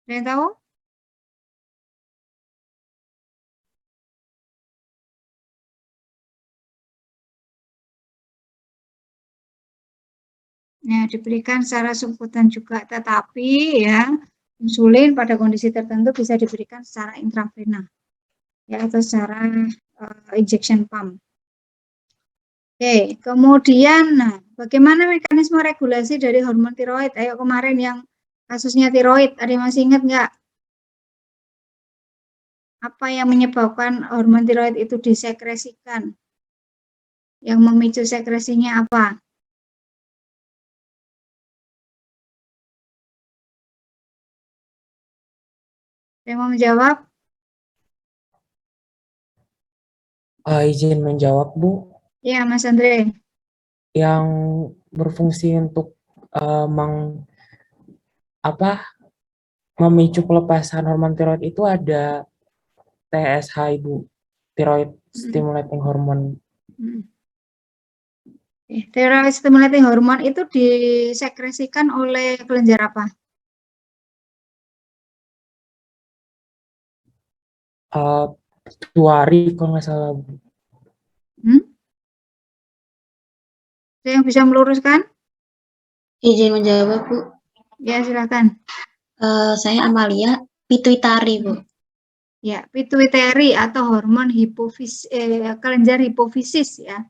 Ada yang tahu? Ya, diberikan secara subkutan juga, tetapi ya insulin pada kondisi tertentu bisa diberikan secara intravena ya atau secara injection pump. Oke, kemudian nah, bagaimana mekanisme regulasi dari hormon tiroid? Ayo kemarin yang kasusnya tiroid, ada yang masih ingat nggak? Apa yang menyebabkan hormon tiroid itu disekresikan? Yang memicu sekresinya apa? Yang mau menjawab? Izin menjawab, Bu. Ya, Mas Andre. Yang berfungsi untuk memicu pelepasan hormon tiroid itu ada TSH, Ibu, thyroid stimulating hormone. Thyroid stimulating hormone itu disekresikan oleh kelenjar apa? Pituitari kalau nggak salah, Bu. Ada yang bisa meluruskan? Izin menjawab, Bu. Ya, silakan. Saya Amalia, pituitari, Bu. Ya, pituitari atau hormon kelenjar hipofisis ya.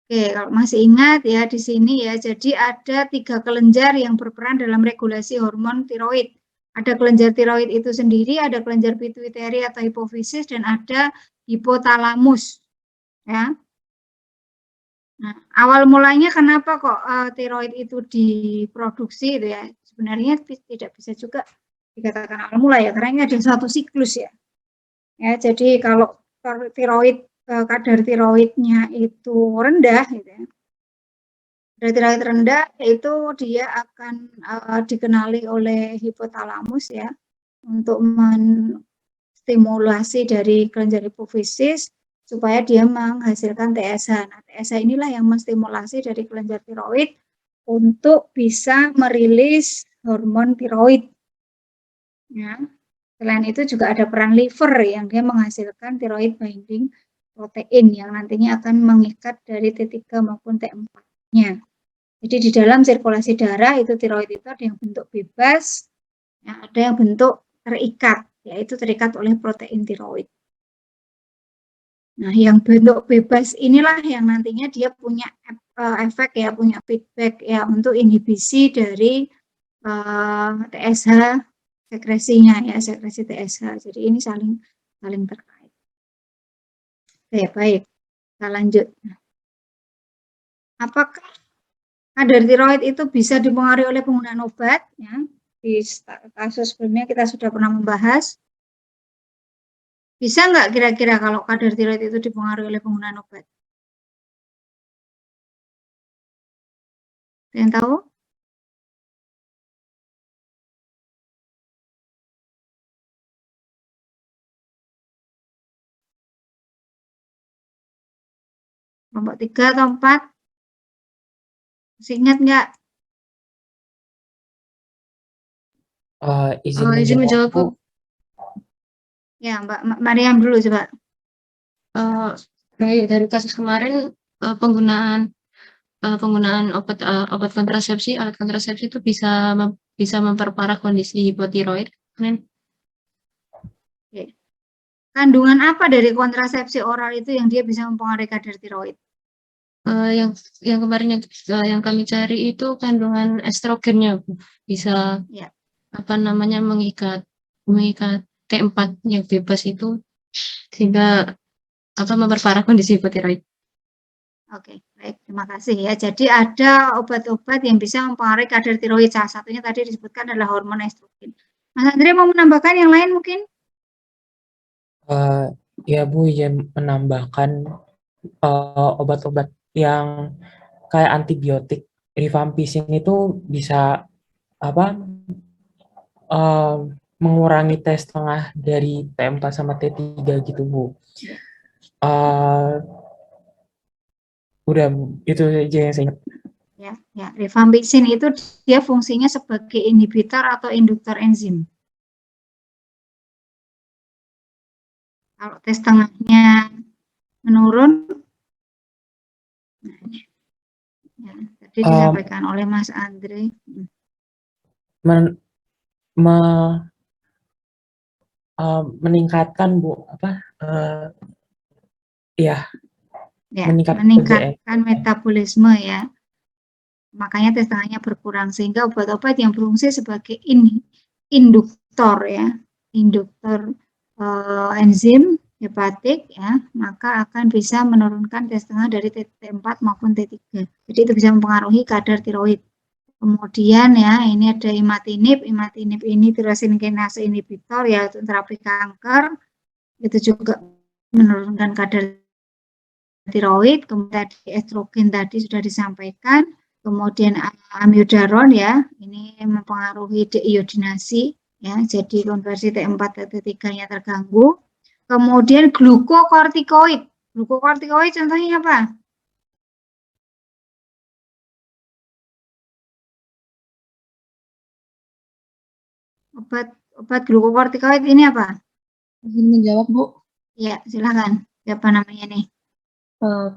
Oke, kalau masih ingat ya di sini ya, jadi ada 3 kelenjar yang berperan dalam regulasi hormon tiroid. Ada kelenjar tiroid itu sendiri, ada kelenjar pituitari atau hipofisis, dan ada hipotalamus. Ya. Nah, awal mulanya kenapa kok tiroid itu diproduksi itu ya? Sebenarnya tidak bisa juga dikatakan awal mula ya, karena ini ada suatu siklus ya. Ya, jadi kalau tiroid kadar tiroidnya itu rendah, gitu ya. Kadar tiroid rendah itu dia akan dikenali oleh hipotalamus ya untuk menstimulasi dari kelenjar hipofisis supaya dia menghasilkan TSH. Nah, TSH inilah yang menstimulasi dari kelenjar tiroid untuk bisa merilis hormon tiroid. Ya. Selain itu juga ada peran liver yang dia menghasilkan tiroid binding protein yang nantinya akan mengikat dari T3 maupun T4-nya. Jadi di dalam sirkulasi darah itu tiroid itu ada yang bentuk bebas, ya, ada yang bentuk terikat, yaitu terikat oleh protein tiroid. Nah, yang bentuk bebas inilah yang nantinya dia punya efek ya, punya feedback ya untuk inhibisi dari TSH sekresinya ya, sekresi TSH. Jadi ini saling terkait. Oke, baik. Kita lanjut. Apakah kadar tiroid itu bisa dipengaruhi oleh penggunaan obat? Ya, di kasus sebelumnya kita sudah pernah membahas. Bisa nggak kira-kira kalau kadar tiroid itu dipengaruhi oleh penggunaan obat? Ada yang tahu? Kelompok 3 atau 4? Masih ingat nggak? Izin menjawab, Bu. Ya, Mbak Mariam dulu coba. Dari kasus kemarin penggunaan obat kontrasepsi, alat kontrasepsi itu bisa memperparah kondisi hipotiroid. Oke. Kandungan apa dari kontrasepsi oral itu yang dia bisa mempengaruhi kadar tiroid? Yang kemarin yang kami cari itu kandungan estrogennya, Bu. Bisa ya. mengikat T4 yang bebas itu sehingga memperparah kondisi hipotiroid. Oke, baik, terima kasih ya. Jadi ada obat-obat yang bisa mempengaruhi kadar tiroid. Salah satunya tadi disebutkan adalah hormon estrogen. Mas Andre mau menambahkan yang lain mungkin? Ya Bu, izin menambahkan obat-obat yang kayak antibiotik rifampicin itu bisa mengurangi T setengah dari T4 sama T3 gitu, Bu. Udah, itu aja yang saya ingat. Ya, rifampicin itu dia fungsinya sebagai inhibitor atau induktor enzim. Kalau T setengahnya menurun, ya, tadi disampaikan oleh Mas Andre. Meningkatkan, Bu, ya, meningkatkan metabolisme ya. Makanya T setengahnya berkurang sehingga obat-obat yang berfungsi sebagai induktor ya, induktor enzim hepatik ya, maka akan bisa menurunkan T setengah dari T4 maupun T3. Jadi itu bisa mempengaruhi kadar tiroid. Kemudian ya, ini ada imatinib. Imatinib ini tirosin kinase inhibitor ya untuk terapi kanker. Itu juga menurunkan kadar tiroid. Kemudian estrogen tadi sudah disampaikan. Kemudian amiodaron ya, ini mempengaruhi deiodinasi ya, jadi konversi T4 ke T3-nya terganggu. Kemudian glukokortikoid. Glukokortikoid contohnya apa? Obat glukokortikoid ini apa? Izin menjawab, Bu. Ya, silakan. Siapa namanya nih?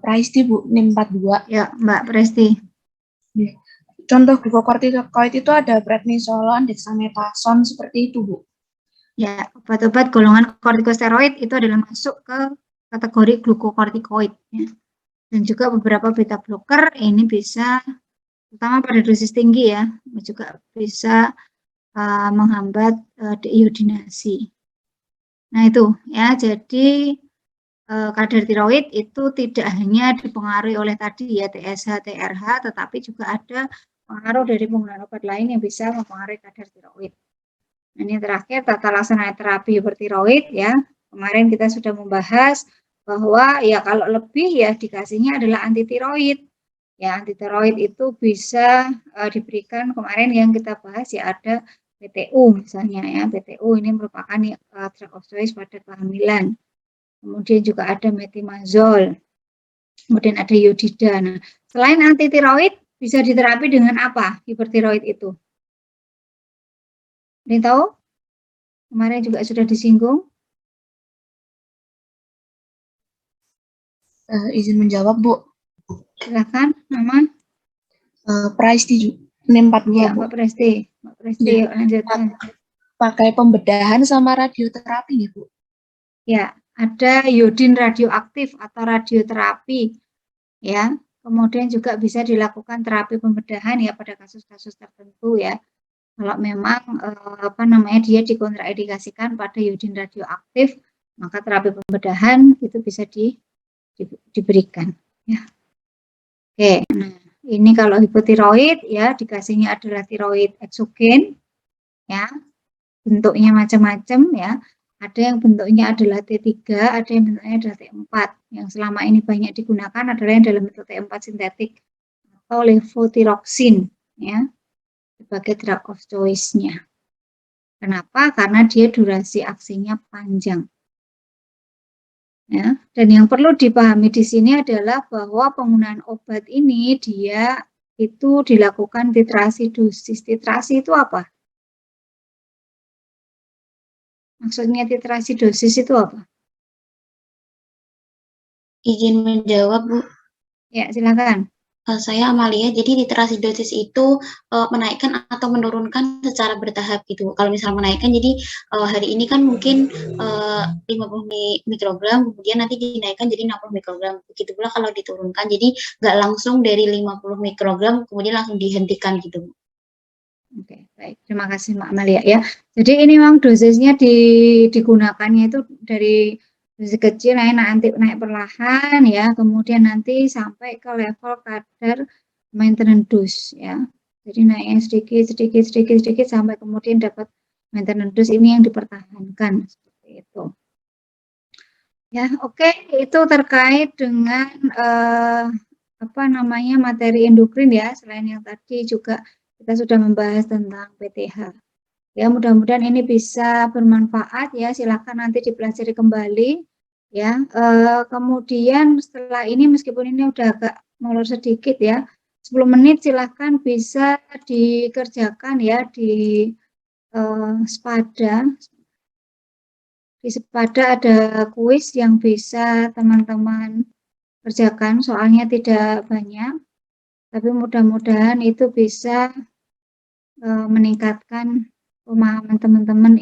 Presti, Bu, NIM 42. Ya, Mbak Presti. Ya. Contoh glukokortikoid itu ada prednisolon, dexamethasone, seperti itu, Bu. Ya, obat-obat golongan kortikosteroid itu adalah masuk ke kategori glukokortikoid. Ya. Dan juga beberapa beta blocker ini bisa, terutama pada dosis tinggi ya, juga bisa menghambat deiodinasi. Nah itu ya, jadi kadar tiroid itu tidak hanya dipengaruhi oleh tadi ya TSH, TRH, tetapi juga ada pengaruh dari penggunaan obat lain yang bisa mempengaruhi kadar tiroid. Nah, ini terakhir tata laksana terapi hipertiroid ya. Kemarin kita sudah membahas bahwa ya kalau lebih ya dikasihnya adalah antitiroid. Ya, antitiroid itu bisa diberikan kemarin yang kita bahas ya ada PTU misalnya ya. PTU ini merupakan drug of choice pada kehamilan. Kemudian juga ada metimazol. Kemudian ada iodida. Nah, selain antitiroid bisa diterapi dengan apa hipertiroid itu? Ini tahu? Kemarin juga sudah disinggung. Izin menjawab, Bu. Silakan, nama? Presti, NIM 42, ya, Bu. Mbak Presti. Mbak Presti, ya. Lanjutkan. Pakai pembedahan sama radioterapi nih, Bu. Ya, ada iodin radioaktif atau radioterapi. Ya, kemudian juga bisa dilakukan terapi pembedahan ya pada kasus-kasus tertentu ya. Kalau memang dia dikontraindikasikan pada iodin radioaktif, maka terapi pembedahan itu bisa diberikan. Ya. Oke, nah ini kalau hipotiroid ya dikasihnya adalah tiroid eksogen, ya bentuknya macam-macam ya. Ada yang bentuknya adalah T3, ada yang bentuknya adalah T4. Yang selama ini banyak digunakan adalah yang dalam bentuk T4 sintetik atau levothyroxine ya sebagai drug of choice-nya. Kenapa? Karena dia durasi aksinya panjang. Ya, dan yang perlu dipahami di sini adalah bahwa penggunaan obat ini dia itu dilakukan titrasi dosis. Titrasi itu apa? Maksudnya titrasi dosis itu apa? Izin menjawab, Bu. Ya, silakan. Saya Amalia, jadi titrasi dosis itu menaikkan atau menurunkan secara bertahap gitu. Kalau misalnya menaikkan, jadi hari ini kan mungkin 50 mikrogram, kemudian nanti dinaikkan jadi 60 mikrogram. Begitu pula kalau diturunkan, jadi nggak langsung dari 50 mikrogram, kemudian langsung dihentikan gitu. Oke, baik. Terima kasih Mbak Amalia ya. Jadi ini memang dosisnya digunakannya itu dari dosis kecil naik perlahan ya, kemudian nanti sampai ke level kadar maintenance dose ya. Jadi naiknya sedikit sampai kemudian dapat maintenance dose ini yang dipertahankan seperti itu. Ya, oke, itu terkait dengan materi endokrin ya. Selain yang tadi juga kita sudah membahas tentang PTH. Ya, mudah-mudahan ini bisa bermanfaat ya. Silakan nanti dipelajari kembali ya. Kemudian setelah ini meskipun ini udah agak molor sedikit ya, 10 menit silakan bisa dikerjakan ya di Spada. Di Spada ada kuis yang bisa teman-teman kerjakan, soalnya tidak banyak, tapi mudah-mudahan itu bisa meningkatkan pemahaman teman-teman.